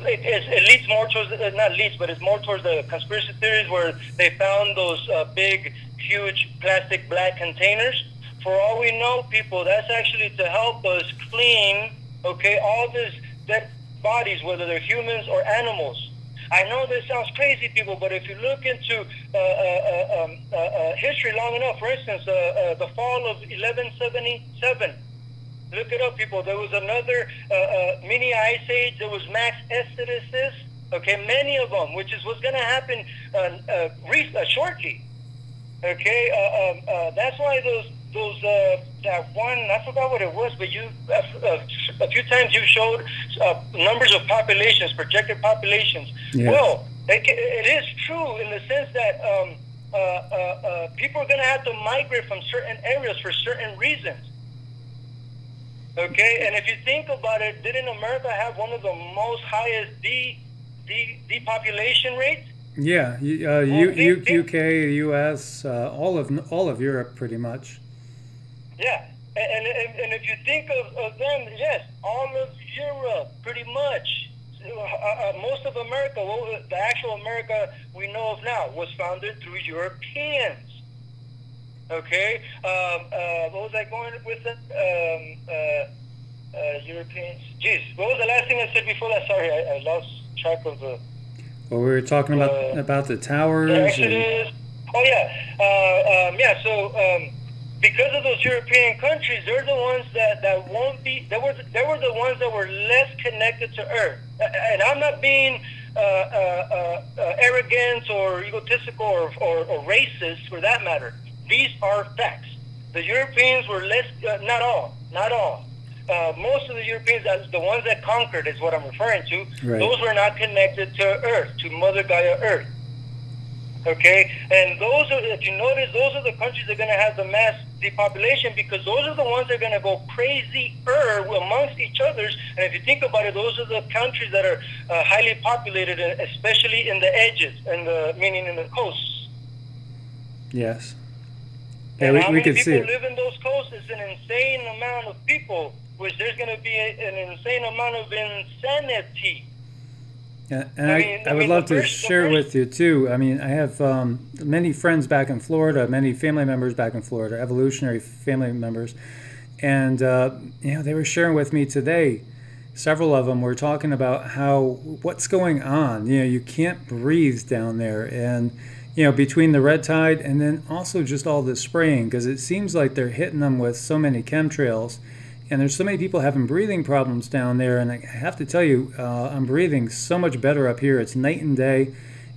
it leads more towards, not leads, but it's more towards the conspiracy theories where they found those big, huge plastic black containers. For all we know, people, that's actually to help us clean, okay, all these dead bodies, whether they're humans or animals. I know this sounds crazy, people, but if you look into history long enough, for instance, the fall of 1177, look it up, people. There was another mini ice age. There was mass exoduses, okay, many of them, which is what's going to happen shortly. Okay, that's why that one, I forgot what it was, but you a few times you showed numbers of populations, projected populations. Yes. Well, it is true in the sense that people are going to have to migrate from certain areas for certain reasons. Okay, and if you think about it, didn't America have one of the most highest depopulation rates? Yeah, UK, US, all of Europe, pretty much. Yeah, and if you think of them, yes, all of Europe, pretty much. Most of America, the actual America we know of now, was founded through Europeans. Okay, what was I going with it? Europeans. Jeez, what was the last thing I said before that? Sorry, I lost track of the... Well, we were talking about the towers. The Exodus. Oh yeah, so because of those European countries, they're the ones that won't be. They were the ones that were less connected to Earth. And I'm not being arrogant or egotistical or racist for that matter. These are facts. The Europeans were less. Not all. Most of the Europeans, the ones that conquered is what I'm referring to, right. Those were not connected to Earth, to Mother Gaia Earth. Okay? And those are, if you notice, those are the countries that are going to have the mass depopulation because those are the ones that are going to go crazier amongst each other. And if you think about it, those are the countries that are highly populated, especially in the edges, meaning in the coasts. Yes. Yeah, and how many people live in those coasts? It's an insane amount of people, which there's going to be an insane amount of insanity. Yeah, and I would love to share with you too. I mean, I have many friends back in Florida, many family members back in Florida, evolutionary family members, and they were sharing with me today. Several of them were talking about what's going on. You can't breathe down there, and between the red tide and then also just all this spraying, because it seems like they're hitting them with so many chemtrails. And there's so many people having breathing problems down there. And I have to tell you, I'm breathing so much better up here. It's night and day.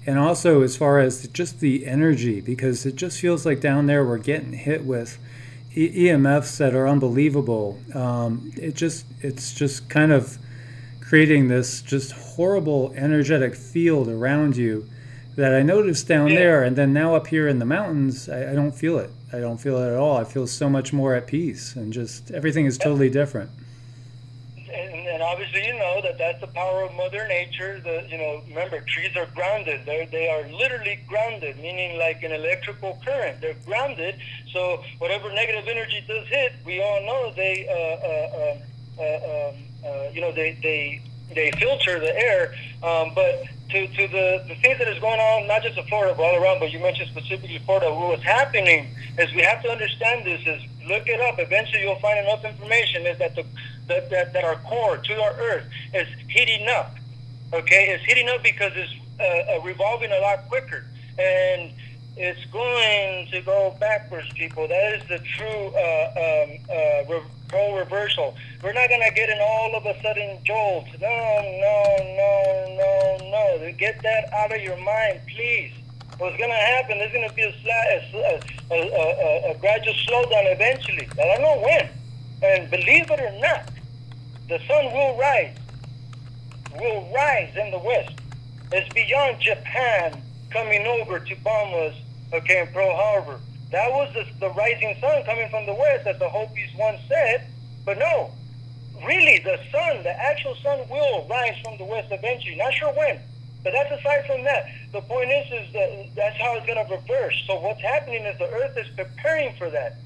And also as far as just the energy, because it just feels like down there we're getting hit with, EMFs that are unbelievable. It's just kind of creating this just horrible energetic field around you that I noticed down there, and then now up here in the mountains, I don't feel it. I don't feel it at all. I feel so much more at peace, and just everything is totally different. And obviously, you know that's the power of Mother Nature. Remember, trees are grounded. They are literally grounded, meaning like an electrical current. They're grounded. So whatever negative energy does hit, we all know they filter the air. But to the things that is going on, not just in Florida, but all around, but you mentioned specifically Florida, what's happening is we have to understand this, is look it up. Eventually you'll find enough information is that that our core to our earth is heating up. Okay? It's heating up because it's revolving a lot quicker. And it's going to go backwards, people. That is the true role reversal. We're not going to get an all of a sudden jolt. No. Get that out of your mind, please. What's going to happen, there's going to be a gradual slowdown eventually. I don't know when. And believe it or not, the sun will rise in the west. It's beyond Japan coming over to bomb us, okay, in Pearl Harbor. That was the rising sun coming from the west, as the Hopis once said. But no, really, the sun, the actual sun will rise from the west eventually. Not sure when, but that's aside from that. The point is that that's how it's going to reverse. So what's happening is the earth is preparing for that.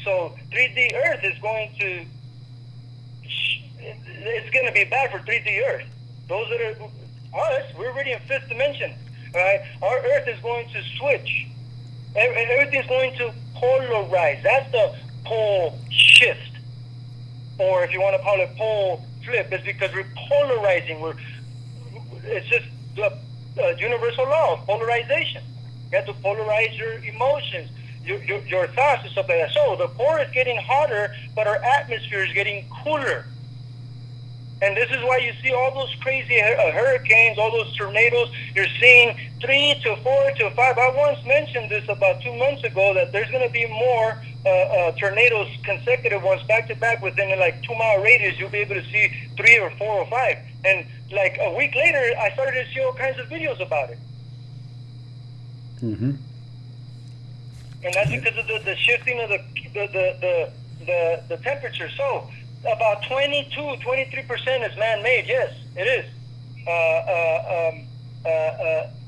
So 3D Earth is going to, it's going to be bad for 3D Earth. Those that are us, we're already in fifth dimension, right? Our Earth is going to switch. Everything's going to polarize. That's the pole shift, or if you want to call it pole flip. It's because we're polarizing. It's just the universal law of polarization. You have to polarize your emotions, your thoughts, and stuff like that. So the core is getting hotter, but our atmosphere is getting cooler. And this is why you see all those crazy hurricanes, all those tornadoes. You're seeing 3 to 4 to 5. I once mentioned this about 2 months ago, that there's going to be more tornadoes, consecutive ones, back to back, within like 2 mile radius. You'll be able to see 3 or 4 or 5. And like a week later, I started to see all kinds of videos about it. Mm-hmm. And that's because of the shifting of the temperature. So about 23% is man-made. Yes, it is.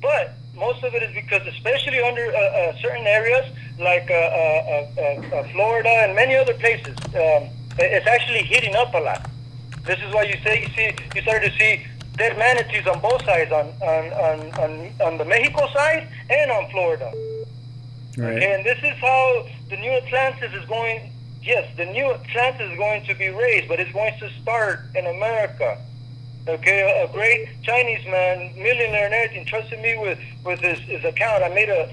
But most of it is because, especially under certain areas like Florida and many other places, it's actually heating up a lot. This is why you started to see dead manatees on both sides, on the Mexico side and on Florida. Right. Okay, and this is how the new Atlantis is going. Yes, the new Atlantis is going to be raised, but it's going to start in America. Okay, a great Chinese man, millionaire and everything, trusted me with his account. I made a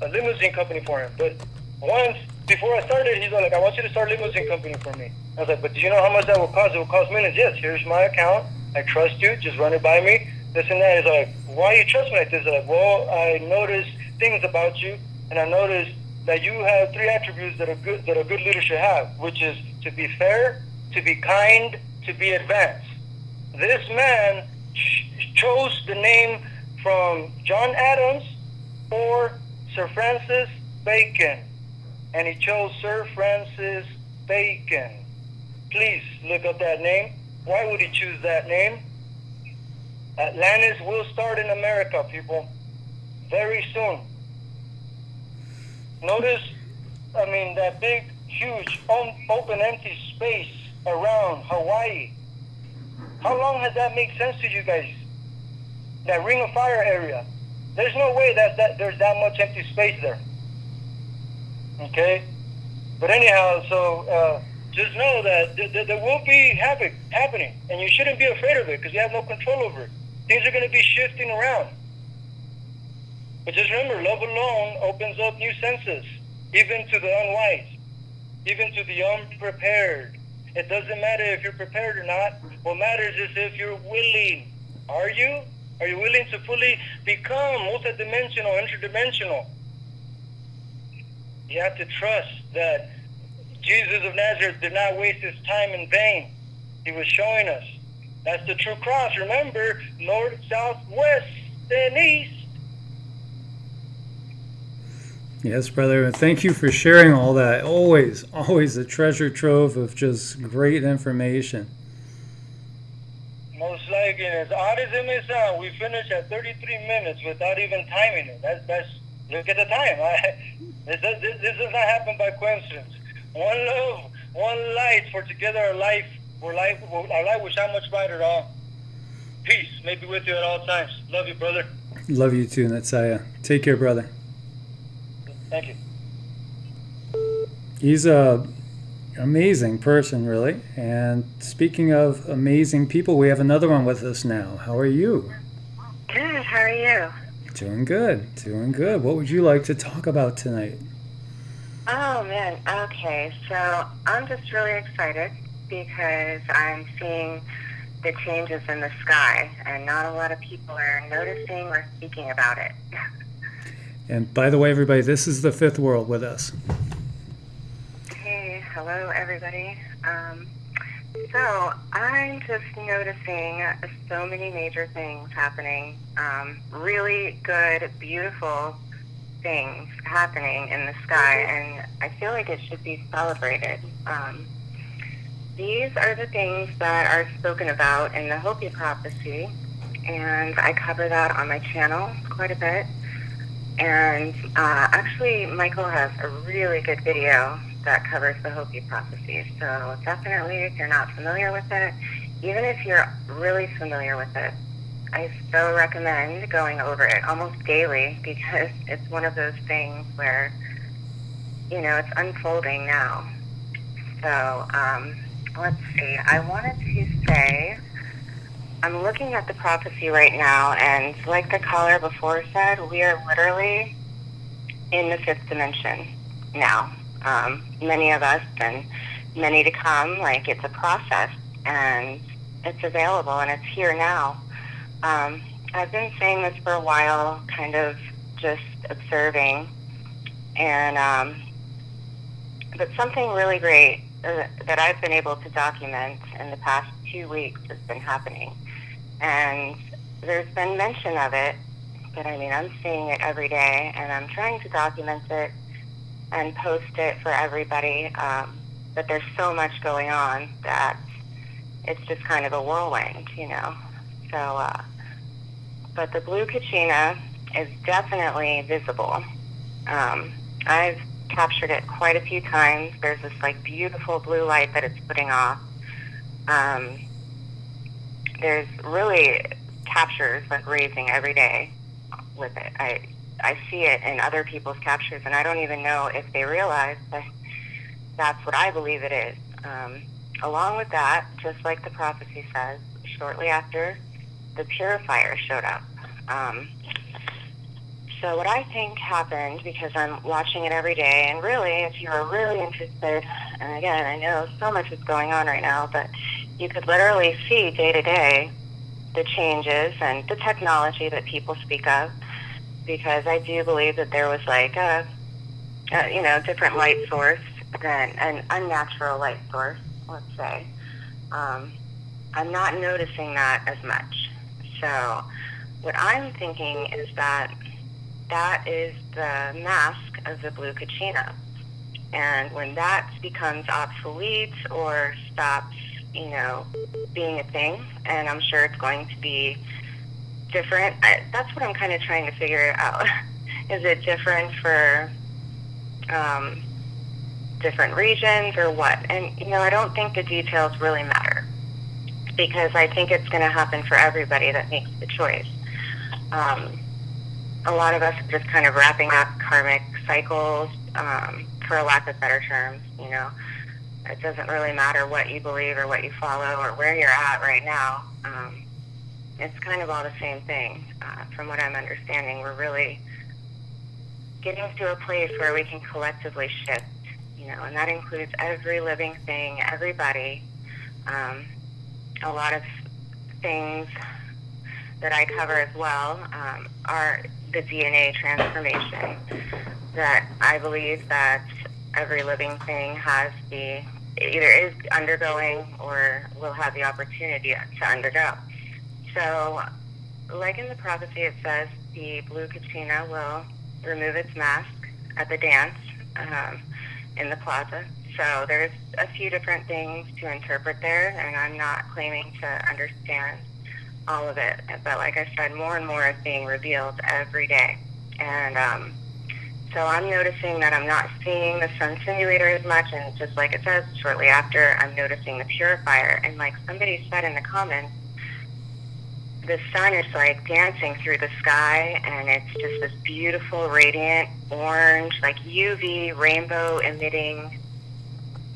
limousine company for him. But once, before I started, he's like, I want you to start a limousine company for me. I was like, but do you know how much that will cost? It will cost millions. Yes, here's my account. I trust you. Just run it by me. This and that. He's like, why you trust me like this? I'm like, well, I noticed things about you, and I noticed that you have 3 attributes that a good leader should have, which is to be fair, to be kind, to be advanced. This man chose the name from John Adams or Sir Francis Bacon, and he chose Sir Francis Bacon. Please look up that name. Why would he choose that name? Atlantis will start in America, people, very soon. Notice, that big, huge, open, empty space around Hawaii. How long has that made sense to you guys? That Ring of Fire area. There's no way that there's that much empty space there. Okay? But anyhow, so just know that there will be havoc happening, and you shouldn't be afraid of it because you have no control over it. Things are going to be shifting around. But just remember, love alone opens up new senses, even to the unwise, even to the unprepared. It doesn't matter if you're prepared or not. What matters is if you're willing. Are you? Are you willing to fully become multidimensional, interdimensional? You have to trust that Jesus of Nazareth did not waste his time in vain. He was showing us. That's the true cross. Remember, north, south, west, and east. Yes, brother. Thank you for sharing all that. Always a treasure trove of just great information. Most likely, and as odd as it may sound, we finished at 33 minutes without even timing it. That's look at the time. This does not happen by coincidence. One love, one light, for together our life will shine much brighter on. Peace may be with you at all times. Love you, brother. Love you too, Natsaya. Take care, brother. Thank you. He's a amazing person, really. And speaking of amazing people, we have another one with us now. How are you? Good. How are you? Doing good. Doing good. What would you like to talk about tonight? Oh, man. Okay. So I'm just really excited because I'm seeing the changes in the sky, and not a lot of people are noticing or speaking about it. And by the way, everybody, this is the Fifth World with us. Hey, hello, everybody. So I'm just noticing so many major things happening, really good, beautiful things happening in the sky, and I feel like it should be celebrated. These are the things that are spoken about in the Hopi prophecy, and I cover that on my channel quite a bit. And actually, Michael has a really good video that covers the Hopi prophecy. So definitely, if you're not familiar with it, even if you're really familiar with it, I so recommend going over it almost daily, because it's one of those things where, it's unfolding now. So let's see. I wanted to say, I'm looking at the prophecy right now, and like the caller before said, we are literally in the fifth dimension now. Many of us, and many to come, like it's a process, and it's available, and it's here now. I've been saying this for a while, kind of just observing, and but something really great that I've been able to document in the past 2 weeks has been happening. And there's been mention of it, but I mean, I'm seeing it every day, and I'm trying to document it and post it for everybody. But there's so much going on that it's just kind of a whirlwind, So, but the blue Kachina is definitely visible. I've captured it quite a few times. There's this beautiful blue light that it's putting off. There's really captures raising every day with it. I see it in other people's captures, and I don't even know if they realize that that's what I believe it is. Along with that, just like the prophecy says, shortly after, the purifier showed up. So what I think happened, because I'm watching it every day, and really, if you're really interested, and again, I know so much is going on right now, but you could literally see day to day the changes and the technology that people speak of, because I do believe that there was a different light source than an unnatural light source, let's say. I'm not noticing that as much. So what I'm thinking is that is the mask of the blue Kachina. And when that becomes obsolete or stops, being a thing, and I'm sure it's going to be different. That's what I'm kind of trying to figure out. Is it different for different regions or what? And, I don't think the details really matter, because I think it's going to happen for everybody that makes the choice. A lot of us are just kind of wrapping up karmic cycles, for a lack of better terms, It doesn't really matter what you believe or what you follow or where you're at right now. It's kind of all the same thing. From what I'm understanding, we're really getting to a place where we can collectively shift, and that includes every living thing, everybody. A lot of things that I cover as well are the DNA transformation that I believe that every living thing has either is undergoing or will have the opportunity to undergo. So, like in the prophecy, it says the blue kachina will remove its mask at the dance in the plaza. So there's a few different things to interpret there, and I'm not claiming to understand all of it. But like I said, more and more is being revealed every day. And so I'm noticing that I'm not seeing the sun simulator as much, and just like it says, shortly after, I'm noticing the purifier. And like somebody said in the comments, the sun is like dancing through the sky, and it's just this beautiful, radiant, orange, like UV, rainbow-emitting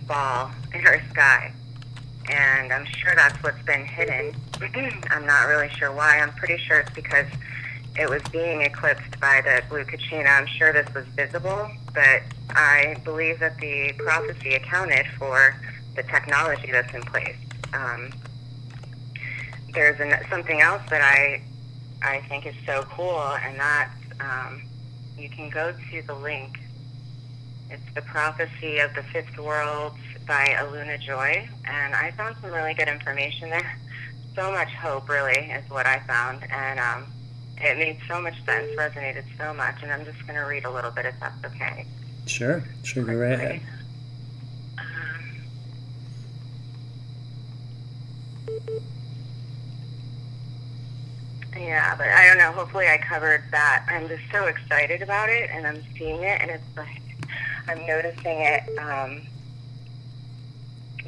ball in our sky. And I'm sure that's what's been hidden. I'm not really sure why. I'm pretty sure it's because it was being eclipsed by the blue kachina. I'm sure this was visible, but I believe that the prophecy accounted for the technology that's in place. There's something else that I think is so cool, and that you can go to the link. It's The Prophecy of the Fifth World by Aluna Joy, and I found some really good information there. So much hope, really, is what I found, and it made so much sense, resonated so much, and I'm just going to read a little bit if that's okay. Sure, go right ahead. Yeah, but I don't know. Hopefully I covered that. I'm just so excited about it, and I'm seeing it, and it's like I'm noticing it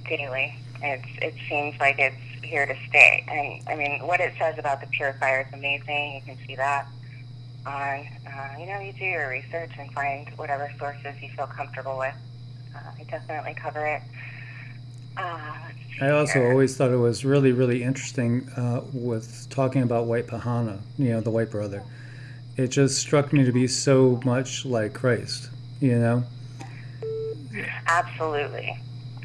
daily. It seems like it's here to stay. And I mean, what it says about the purifier is amazing. You can see that on, you do your research and find whatever sources you feel comfortable with. I definitely cover it. I also always thought it was really, really interesting with talking about White Pahana, the White Brother. It just struck me to be so much like Christ, Absolutely.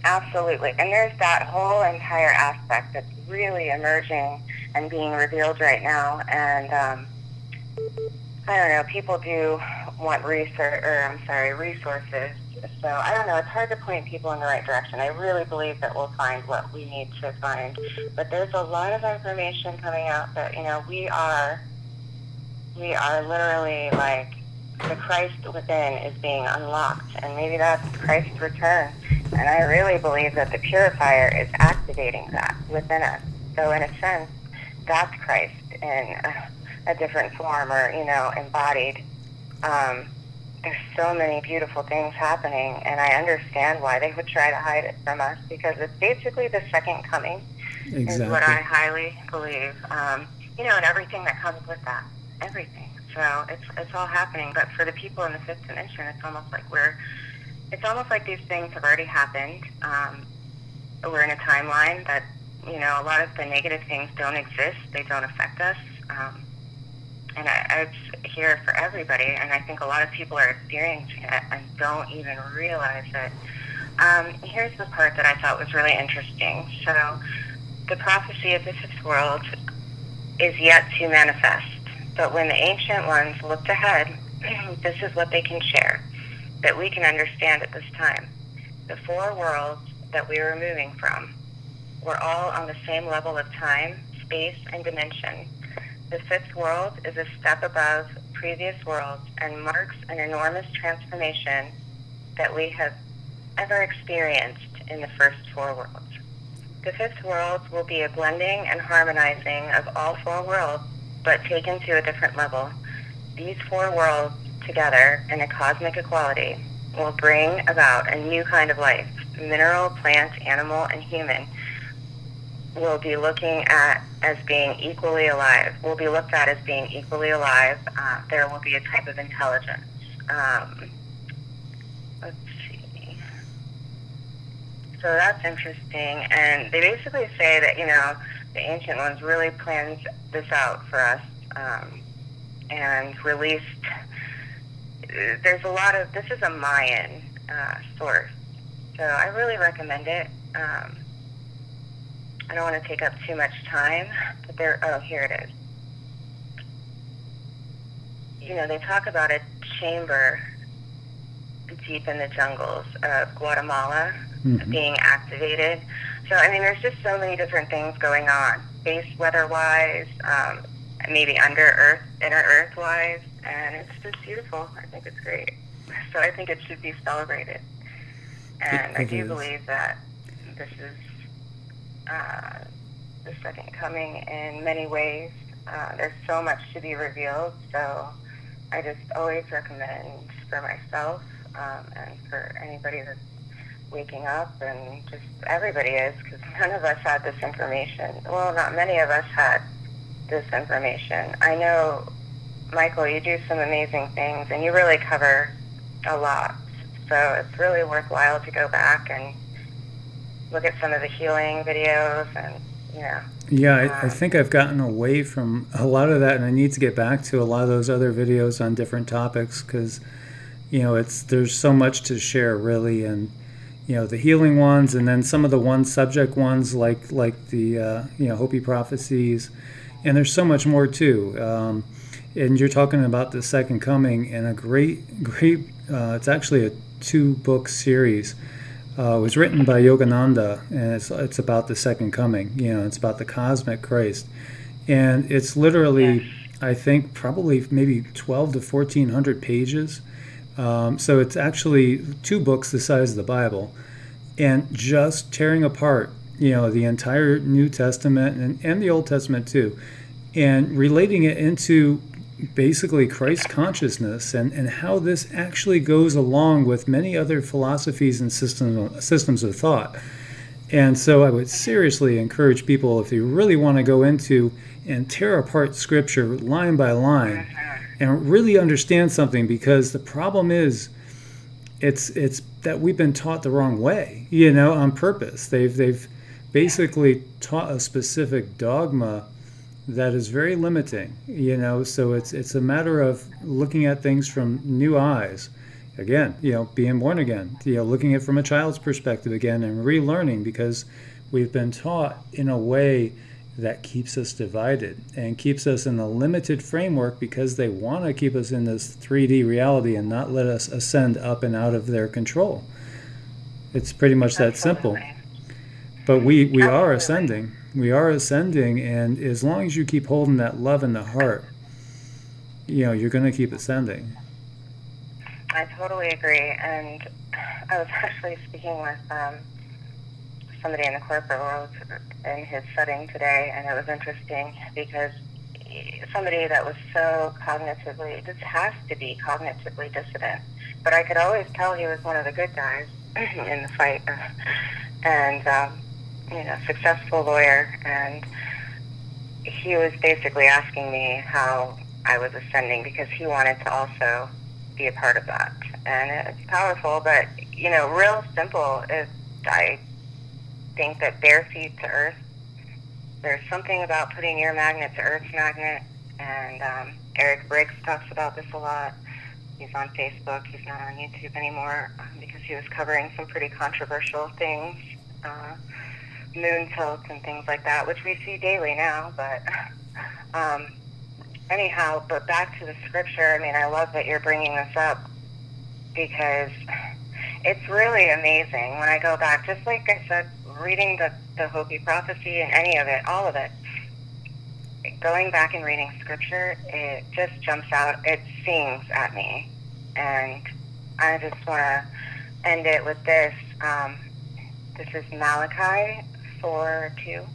Absolutely. And there's that whole entire aspect that's really emerging and being revealed right now. And I don't know, people do want resources. So I don't know, it's hard to point people in the right direction. I really believe that we'll find what we need to find. But there's a lot of information coming out that, we are literally like the Christ within is being unlocked, and maybe that's Christ's return. And I really believe that the purifier is activating that within us. So in a sense, that's Christ in a different form, or embodied. There's so many beautiful things happening, and I understand why they would try to hide it from us, because it's basically the second coming. Exactly. Is what I highly believe. And everything that comes with that, everything. So it's all happening. But for the people in the fifth dimension, it's almost like these things have already happened. We're in a timeline that a lot of the negative things don't exist. They don't affect us. And it's here for everybody, and I think a lot of people are experiencing it and don't even realize it. Here's the part that I thought was really interesting. So, the prophecy of the fifth world is yet to manifest, but when the ancient ones looked ahead, this is what they can share, that we can understand at this time. The four worlds that we were moving from were all on the same level of time, space, and dimension. The fifth world is a step above previous worlds and marks an enormous transformation that we have ever experienced in the first four worlds. The fifth world will be a blending and harmonizing of all four worlds, but taken to a different level. These four worlds together in a cosmic equality will bring about a new kind of life. Mineral, plant, animal, and human will be looking at as being equally alive. Will be looked at as being equally alive. There will be a type of intelligence. Let's see. So that's interesting. And they basically say that, the Ancient Ones really planned this out for us and released. There's a lot of, this is a Mayan source. So I really recommend it. I don't want to take up too much time, but here it is. they talk about a chamber deep in the jungles of Guatemala being activated. So, I mean, there's just so many different things going on, space weather-wise, maybe under Earth, inner Earth-wise, and it's just beautiful. I think it's great. So I think it should be celebrated. And I do believe that this is the second coming in many ways. There's so much to be revealed, so I just always recommend for myself and for anybody that's waking up, and just everybody is, because none of us had this information. Well, not many of us had this information. I know, Michael, you do some amazing things, and you really cover a lot. So it's really worthwhile to go back and look at some of the healing videos, and Yeah, I think I've gotten away from a lot of that, and I need to get back to a lot of those other videos on different topics, because there's so much to share, really, and the healing ones, and then some of the one subject ones, like the Hopi prophecies, and there's so much more too. And you're talking about the second coming, and a great it's actually a 2-book series. It was written by Yogananda, and it's about the second coming. It's about the cosmic Christ, and it's literally, I think, probably maybe 12 to 1,400 pages. So it's actually 2 books the size of the Bible, and just tearing apart, the entire New Testament and the Old Testament too, and relating it into basically Christ consciousness, and how this actually goes along with many other philosophies and systems of thought. And so I would seriously encourage people, if you really want to go into and tear apart Scripture line by line and really understand something, because the problem is it's that we've been taught the wrong way, on purpose. They've basically taught a specific dogma that is very limiting, so it's a matter of looking at things from new eyes again, being born again, looking at it from a child's perspective again, and relearning, because we've been taught in a way that keeps us divided and keeps us in a limited framework, because they want to keep us in this 3D reality and not let us ascend up and out of their control. It's pretty much that simple. But we are ascending. We are ascending, and as long as you keep holding that love in the heart, you're going to keep ascending. I totally agree. And I was actually speaking with somebody in the corporate world in his setting today, and it was interesting, because somebody that was so cognitively, this has to be cognitively dissident, but I could always tell he was one of the good guys in the fight, and successful lawyer, and he was basically asking me how I was ascending, because he wanted to also be a part of that. And it's powerful, but real simple is, I think that bare feet to earth, there's something about putting your magnet to Earth's magnet, and Eric Briggs talks about this a lot. He's on Facebook, he's not on YouTube anymore, because he was covering some pretty controversial things, moon tilts and things like that, which we see daily now. But anyhow, but back to the Scripture. I mean, I love that you're bringing this up, because it's really amazing when I go back, just like I said, reading the Hopi prophecy and any of it, all of it, going back and reading Scripture, it just jumps out, it sings at me. And I just want to end it with this. This is Malachi 4:2,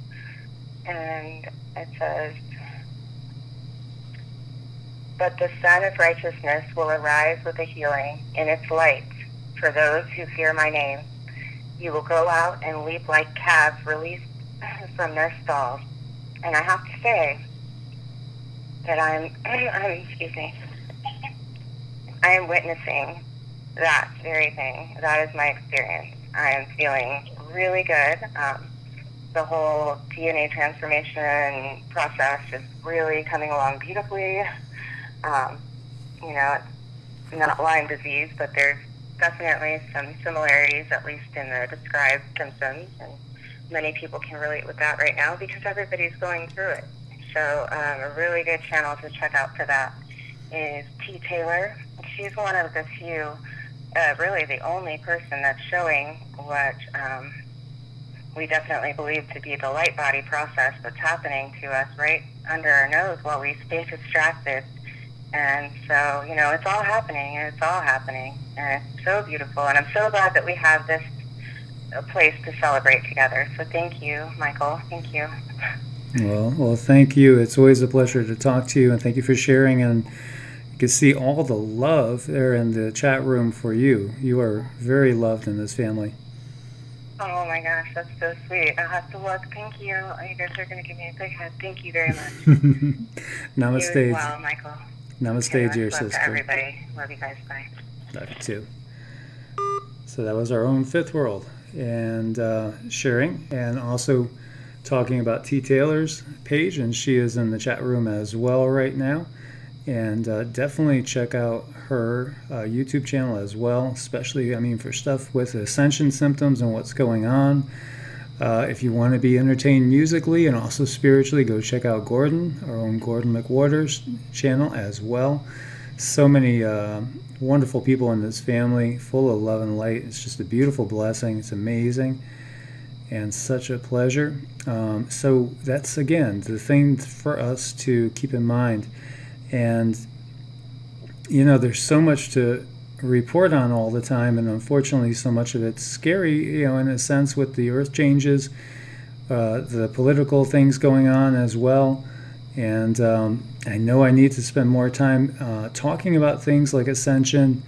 and it says, "But the Son of Righteousness will arise with a healing in its light for those who fear my name. You will go out and leap like calves released from their stalls." And I have to say that I am witnessing that very thing. That is my experience. I am feeling really good. The whole DNA transformation process is really coming along beautifully. It's not Lyme disease, but there's definitely some similarities, at least in the described symptoms, and many people can relate with that right now, because everybody's going through it. So a really good channel to check out for that is T. Taylor. She's one of the few, really the only person that's showing what we definitely believe to be the light body process that's happening to us right under our nose while we stay distracted. And so, you know, it's all happening, and it's so beautiful, and I'm so glad that we have this place to celebrate together. So thank you, Michael. Thank you. Well, thank you. It's always a pleasure to talk to you, and thank you for sharing. And you can see all the love there in the chat room for you. You are very loved in this family. Oh my gosh, that's so sweet. I'll have to look. Thank you. You guys are going to give me a big hug. Thank you very much. Namaste. You as well, Michael. Namaste, dear love sister. To everybody. Love you guys. Bye. Love you too. So that was our own fifth world, and sharing, and also talking about T. Taylor's page, and she is in the chat room as well right now. And definitely check out her YouTube channel as well, especially, I mean, for stuff with ascension symptoms and what's going on. If you want to be entertained musically and also spiritually, go check out Gordon, our own Gordon McWhorter's channel as well. So many wonderful people in this family, full of love and light. It's just a beautiful blessing. It's amazing and such a pleasure. So that's, again, the thing for us to keep in mind. And, you know, there's so much to report on all the time, and unfortunately so much of it's scary, you know, in a sense, with the earth changes, the political things going on as well. And I know I need to spend more time talking about things like ascension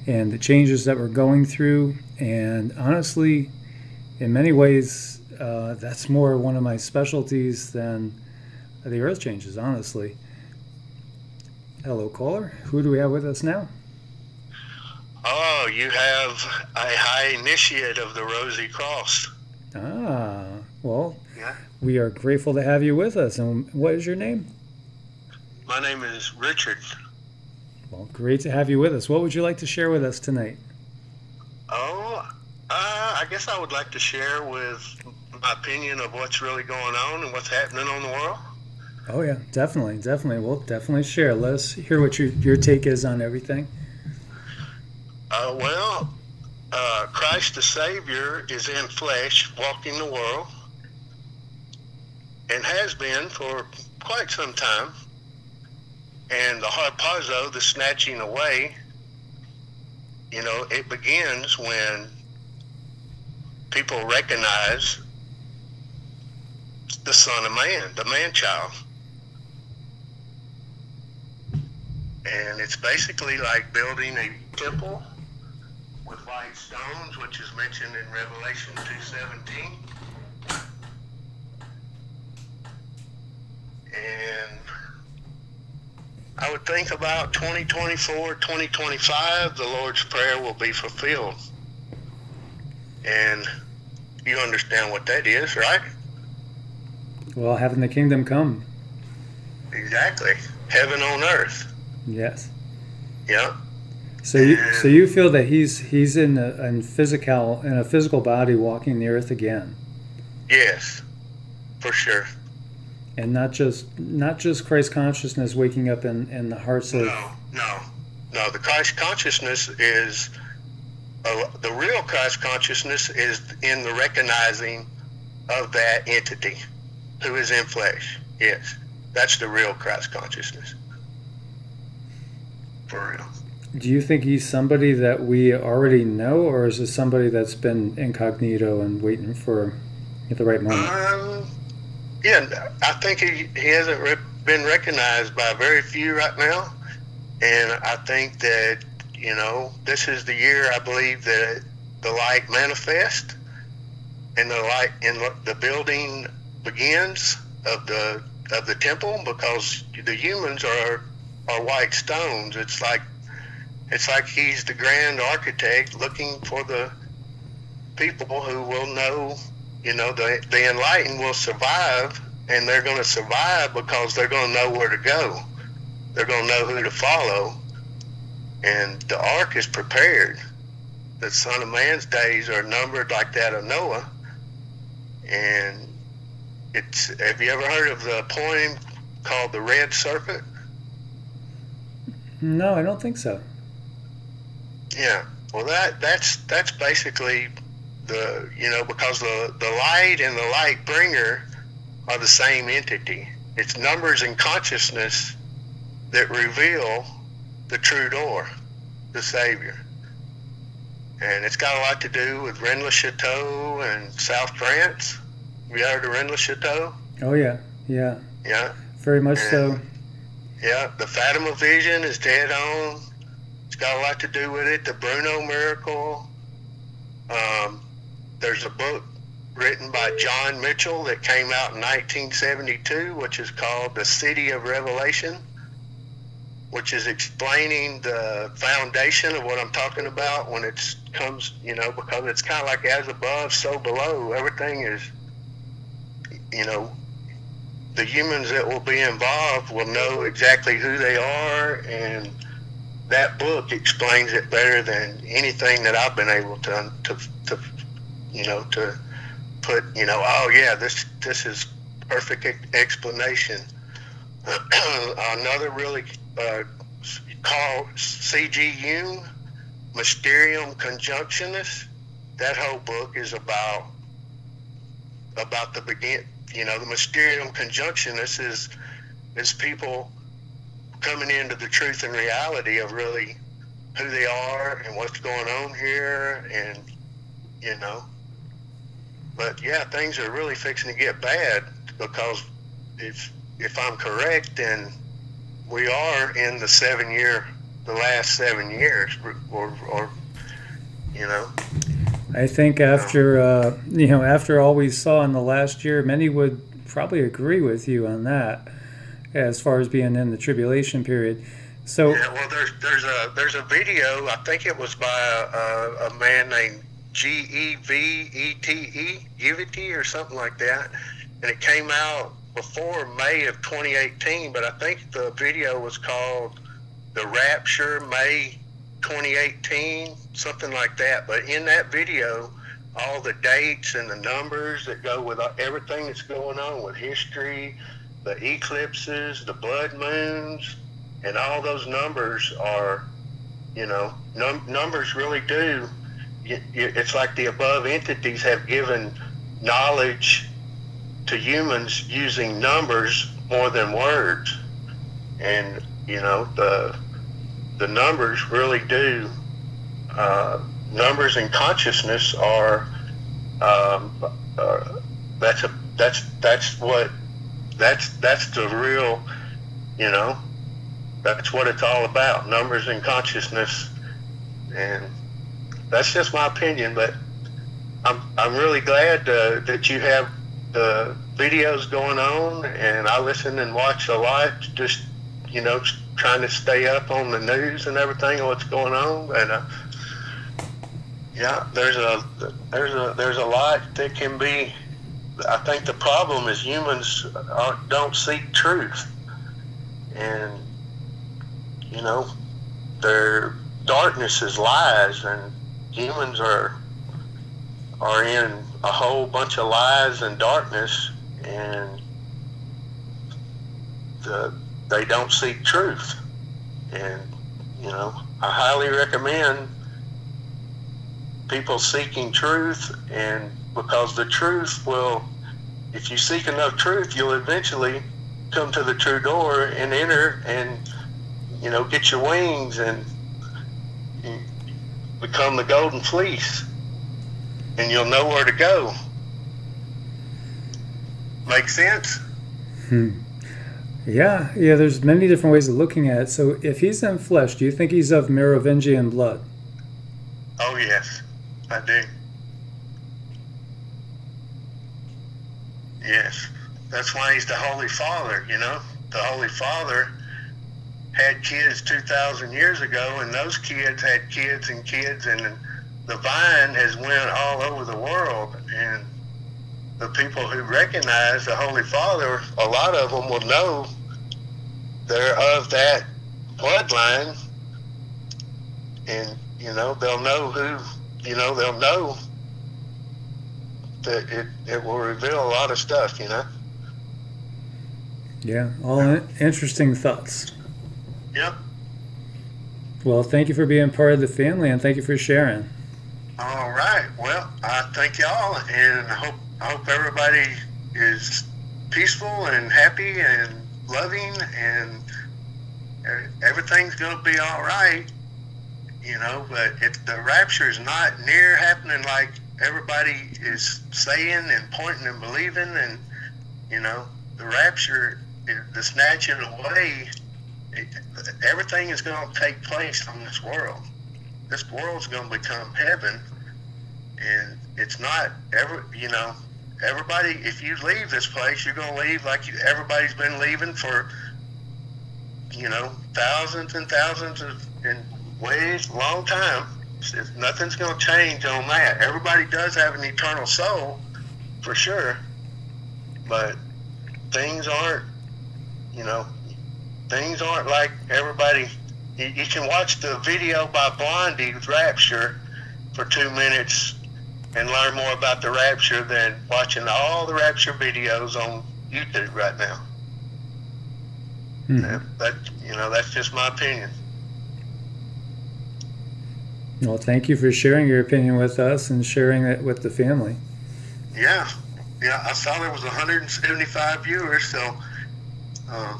and the changes that we're going through. And honestly, in many ways, that's more one of my specialties than the earth changes, honestly. Hello, caller. Who do we have with us now? Oh, you have a high initiate of the Rosy Cross. Ah, well, Yeah. we are grateful to have you with us. And what is your name? My name is Richard. Well, great to have you with us. What would you like to share with us tonight? I guess I would like to share with my opinion of what's really going on and what's happening on the world. Oh, yeah, definitely. We'll definitely share. Let us hear what your take is on everything. Christ the Savior is in flesh, walking the world, and has been for quite some time. And the harpazo, the snatching away, you know, it begins when people recognize the Son of Man, the man-child. And it's basically like building a temple with white stones, which is mentioned in Revelation 2:17. And I would think about 2024, 2025, the Lord's Prayer will be fulfilled. And you understand what that is, right? Well, having the kingdom come. Exactly. Heaven on earth. Yes. Yeah. So you feel that he's in a physical body walking the earth again. Yes, for sure. And not just Christ consciousness waking up in the hearts of... No. The Christ consciousness is... the real Christ consciousness is in the recognizing of that entity who is in flesh. Yes, that's the real Christ consciousness. For real. Do you think he's somebody that we already know, or is it somebody that's been incognito and waiting for the right moment? Yeah, I think he hasn't been recognized by very few right now. And I think that, you know, this is the year, I believe, that the light manifests and the light in the building begins of the temple, because the humans are white stones. It's like he's the grand architect looking for the people who will know, you know, the enlightened will survive, and they're going to survive because they're going to know where to go. They're going to know who to follow. And the ark is prepared. The Son of Man's days are numbered like that of Noah. And have you ever heard of the poem called The Red Serpent? No, I don't think so. Yeah. Well, that's basically because the light and the light bringer are the same entity. It's numbers and consciousness that reveal the true door, the Savior. And it's got a lot to do with Rennes-le-Chateau and South France. Have you heard of Rennes-le-Chateau? Oh, yeah. Yeah. Yeah. Very much so. Yeah, the Fatima vision is dead on. It's got a lot to do with it. The Bruno miracle. There's a book written by John Mitchell that came out in 1972, which is called The City of Revelation, which is explaining the foundation of what I'm talking about when it comes, because it's kind of like as above, so below. Everything is, the humans that will be involved will know exactly who they are, and that book explains it better than anything that I've been able to put, oh yeah, this is perfect explanation. Another really called C.G. Jung, Mysterium Conjunctionis. That whole book is about the begin. The Mysterium Conjunctionis is people coming into the truth and reality of really who they are and what's going on here, and But yeah, things are really fixing to get bad, because if I'm correct, then we are in the last 7 years, or. I think after all we saw in the last year, many would probably agree with you on that, as far as being in the tribulation period. So yeah, well, there's a video. I think it was by a man named Gevete or something like that, and it came out before May of 2018. But I think the video was called "The Rapture May 2018," something like that. But in that video, all the dates and the numbers that go with everything that's going on with history, the eclipses, the blood moons, and all those numbers are, numbers really do. It's like the above entities have given knowledge to humans using numbers more than words. And, the numbers really do. Numbers and consciousness are that's the real, that's what it's all about, numbers and consciousness. And that's just my opinion, but I'm really glad that you have the videos going on, and I listen and watch a lot, just trying to stay up on the news and everything and what's going on. And yeah, there's a lot that can be. I think the problem is humans don't seek truth, and their darkness is lies, and humans are in a whole bunch of lies and darkness, and they don't seek truth. And I highly recommend people seeking truth, and because the truth will, if you seek enough truth, you'll eventually come to the true door and enter, and get your wings and become the golden fleece, and you'll know where to go. Make sense? Yeah, there's many different ways of looking at it. So if he's in flesh, do you think he's of Merovingian blood? Oh yes, I do. Yes, that's why he's the Holy Father. The Holy Father had kids 2,000 years ago, and those kids had kids and kids, and the vine has went all over the world. And the people who recognize the Holy Father, a lot of them will know they're of that bloodline, and they'll know who, they'll know that it will reveal a lot of stuff. Yeah, all interesting thoughts. Yep. Well, thank you for being part of the family, and thank you for sharing. All right. Well, I thank y'all, and I hope everybody is peaceful and happy and loving, and everything's going to be all right. You know, but if the rapture is not near happening like everybody is saying and pointing and believing, and you know, the rapture, the snatching away, everything is going to take place on this world. This world's going to become heaven, and it's not you know, everybody. If you leave this place, you're going to leave like everybody's been leaving for, you know, thousands and thousands of ways, long time. Nothing's going to change on that. Everybody does have an eternal soul, for sure, but things aren't, you know, things aren't like everybody. You can watch the video by Blondie's Rapture for 2 minutes and learn more about the rapture than watching all the rapture videos on YouTube right now. That, you know, that's just my opinion. Well, thank you for sharing your opinion with us and sharing it with the family. Yeah, I saw there was 175 viewers, so I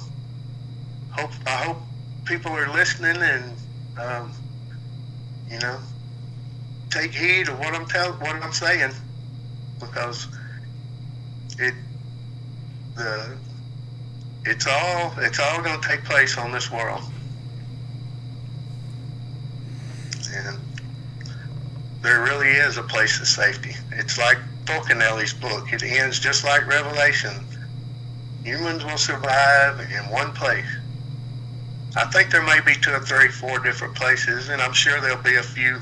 hope people are listening and you know, take heed of what I'm saying, because it's all going to take place on this world, and there really is a place of safety. It's like Fulcanelli's book. It ends just like Revelation. Humans will survive in one place. I think there may be 2 or 3, 4 different places, and I'm sure there'll be a few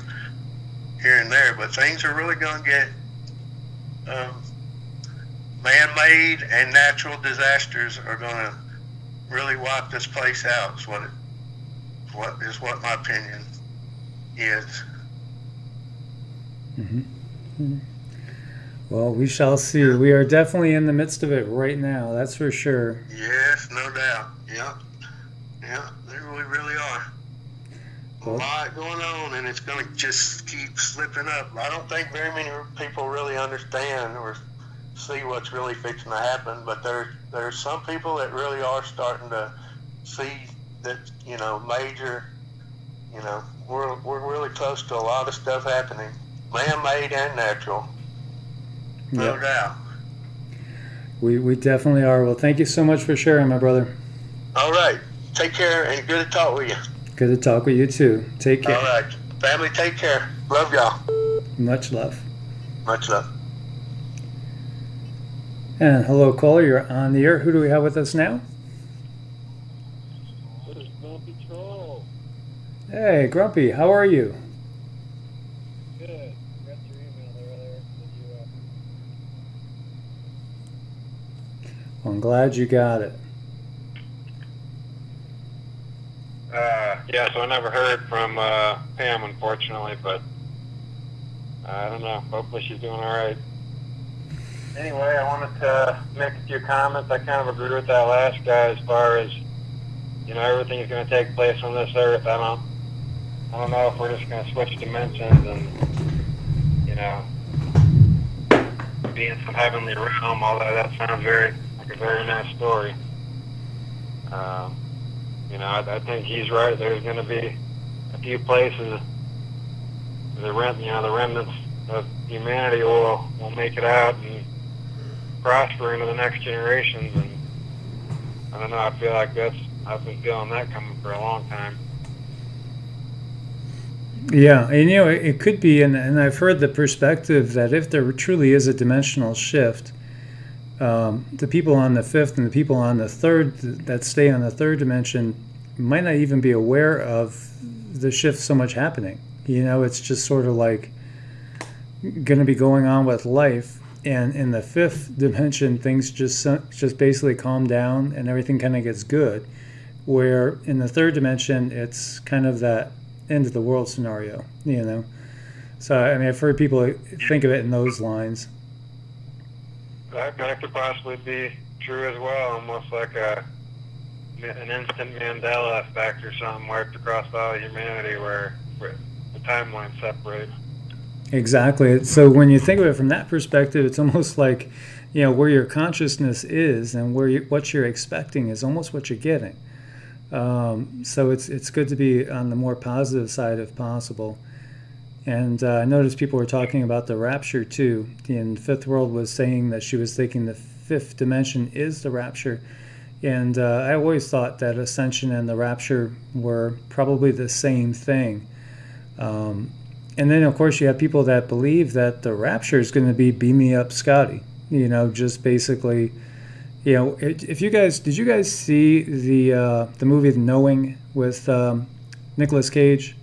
here and there, but things are really going to get man-made, and natural disasters are going to really wipe this place out, is what my opinion is. Well, we shall see. We are definitely in the midst of it right now, that's for sure. Yes, no doubt. Yeah, we really are. A lot going on, and it's going to just keep slipping up. I don't think very many people really understand or see what's really fixing to happen, but there's some people that really are starting to see that, you know, major, you know, we're really close to a lot of stuff happening, man-made and natural. No doubt. We definitely are. Well, thank you so much for sharing, my brother. All right. Take care, and good to talk with you. Good to talk with you too. Take care. All right. Family, take care. Love y'all. Much love. Much love. And hello, caller. You're on the air. Who do we have with us now? This is Grumpy Troll. Hey, Grumpy. How are you? Good. Got your email earlier. Well, I'm glad you got it. Yeah, so I never heard from Pam, unfortunately, but I don't know. Hopefully she's doing all right. Anyway, I wanted to make a few comments. I kind of agree with that last guy as far as, you know, everything's going to take place on this earth. I don't know if we're just going to switch dimensions and, you know, be in some heavenly realm. Although that sounds like a very nice story. You know, I think he's right. There's going to be a few places the remnants of humanity will make it out and prosper into the next generations. And I don't know. I feel like I've been feeling that coming for a long time. Yeah, and you know, it could be, and I've heard the perspective that if there truly is a dimensional shift, the people on the fifth and the people on the third that stay on the third dimension might not even be aware of the shift so much happening. You know, it's just sort of like going to be going on with life, and in the fifth dimension, things just basically calm down and everything kind of gets good. Where in the third dimension, it's kind of that end of the world scenario. You know, so I mean, I've heard people think of it in those lines. That could possibly be true as well, almost like a an instant Mandela effect or something wiped across all of humanity where the timeline separates. Exactly. So when you think of it from that perspective, it's almost like, where your consciousness is and what you're expecting is almost what you're getting. So it's good to be on the more positive side if possible. And I noticed people were talking about the rapture too. And Fifth World was saying that she was thinking the fifth dimension is the rapture. And I always thought that ascension and the rapture were probably the same thing. And then, of course, you have people that believe that the rapture is going to be beam me up, Scotty. Just basically, if you guys, did you guys see the movie Knowing with Nicolas Cage?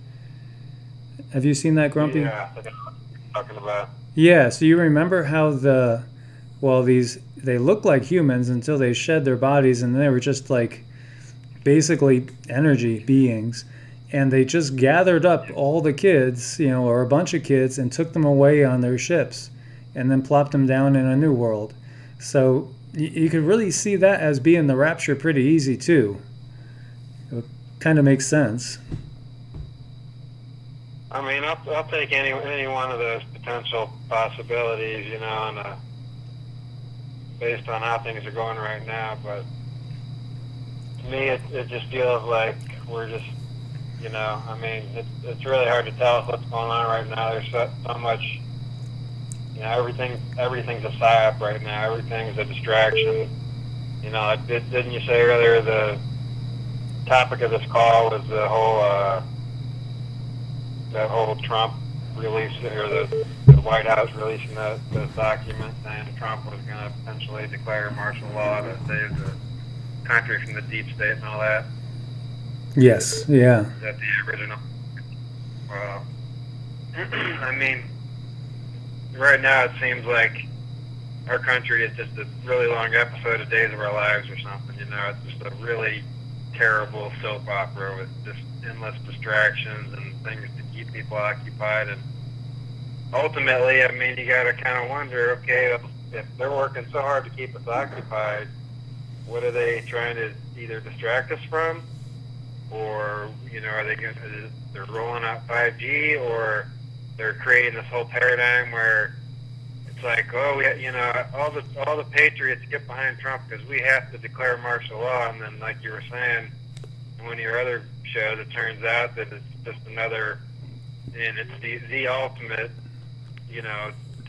Have you seen that, Grumpy? Yeah, I think I'm talking about. Yeah, so you remember how they look like humans until they shed their bodies, and they were just like basically energy beings, and they just gathered up all the kids, or a bunch of kids, and took them away on their ships, and then plopped them down in a new world. So you could really see that as being the rapture pretty easy too. It kind of makes sense. I mean, I'll take any one of those potential possibilities, and based on how things are going right now. But to me, it just feels like we're just, I mean, it's really hard to tell what's going on right now. There's so much, everything's a psyop right now. Everything's a distraction. Didn't you say earlier the topic of this call was the whole that whole Trump release, or the White House releasing the document saying Trump was going to potentially declare martial law to save the country from the deep state and all that? Yes, yeah. Is that the original? I mean, right now it seems like our country is just a really long episode of Days of Our Lives or something. It's just a really terrible soap opera with just endless distractions and things to keep people occupied. And ultimately, I mean, you got to kind of wonder, okay, if they're working so hard to keep us occupied, what are they trying to either distract us from? Or, are they they're rolling out 5G, or they're creating this whole paradigm where it's like, oh, all the patriots get behind Trump because we have to declare martial law. And then, like you were saying in one of your other shows, it turns out that it's just another, and it's the ultimate,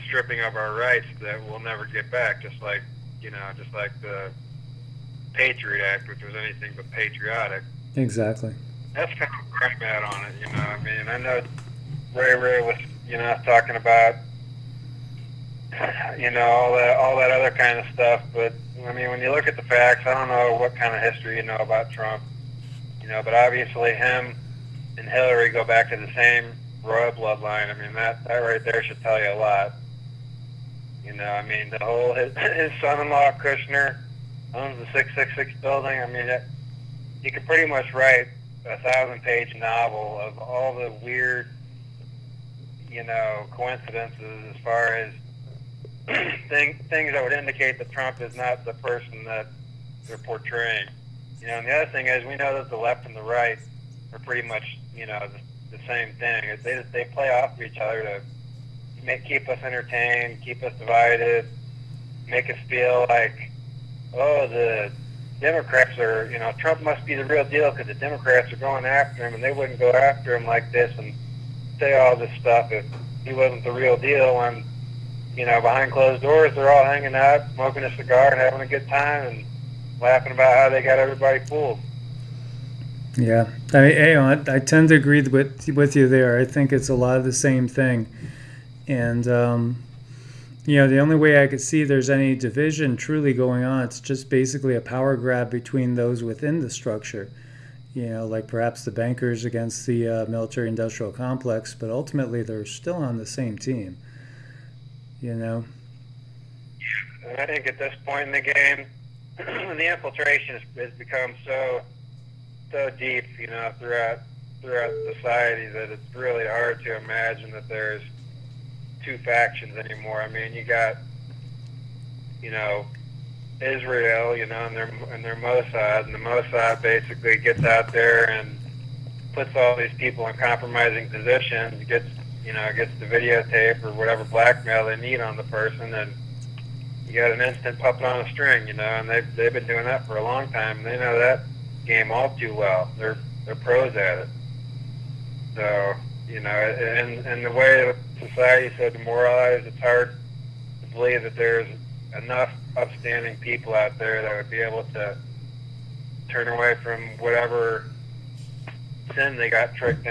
stripping of our rights that we'll never get back. Just like the Patriot Act, which was anything but patriotic. Exactly. That's kind of where I'm at on it. I mean, I know Ray was, talking about, all that other kind of stuff. But I mean, when you look at the facts, I don't know what kind of history you know about Trump. But obviously him and Hillary go back to the same royal bloodline. I mean, that right there should tell you a lot. I mean, the whole his son-in-law Kushner owns the 666 building. I mean, you could pretty much write a 1,000-page novel of all the weird, coincidences as far as things that would indicate that Trump is not the person that they're portraying. And the other thing is, we know that the left and the right are pretty much, the same thing. They play off of each other to keep us entertained, keep us divided, make us feel like, oh, the Democrats are, Trump must be the real deal because the Democrats are going after him, and they wouldn't go after him like this and say all this stuff if he wasn't the real deal. When, behind closed doors, they're all hanging out, smoking a cigar and having a good time and laughing about how they got everybody fooled. Yeah, I tend to agree with you there. I think it's a lot of the same thing. And, the only way I could see there's any division truly going on, it's just basically a power grab between those within the structure. Like perhaps the bankers against the military-industrial complex, but ultimately they're still on the same team. And I think at this point in the game, the infiltration has become so deep, throughout society that it's really hard to imagine that there's two factions anymore. I mean, you got, Israel, you know, and their Mossad, and the Mossad basically gets out there and puts all these people in compromising positions, gets the videotape or whatever blackmail they need on the person, and you got an instant puppet on a string, you know, and they've been doing that for a long time, and they know that game all too well. They're pros at it. So, you know, and the way that society is so demoralized, it's hard to believe that there's enough upstanding people out there that would be able to turn away from whatever sin they got tricked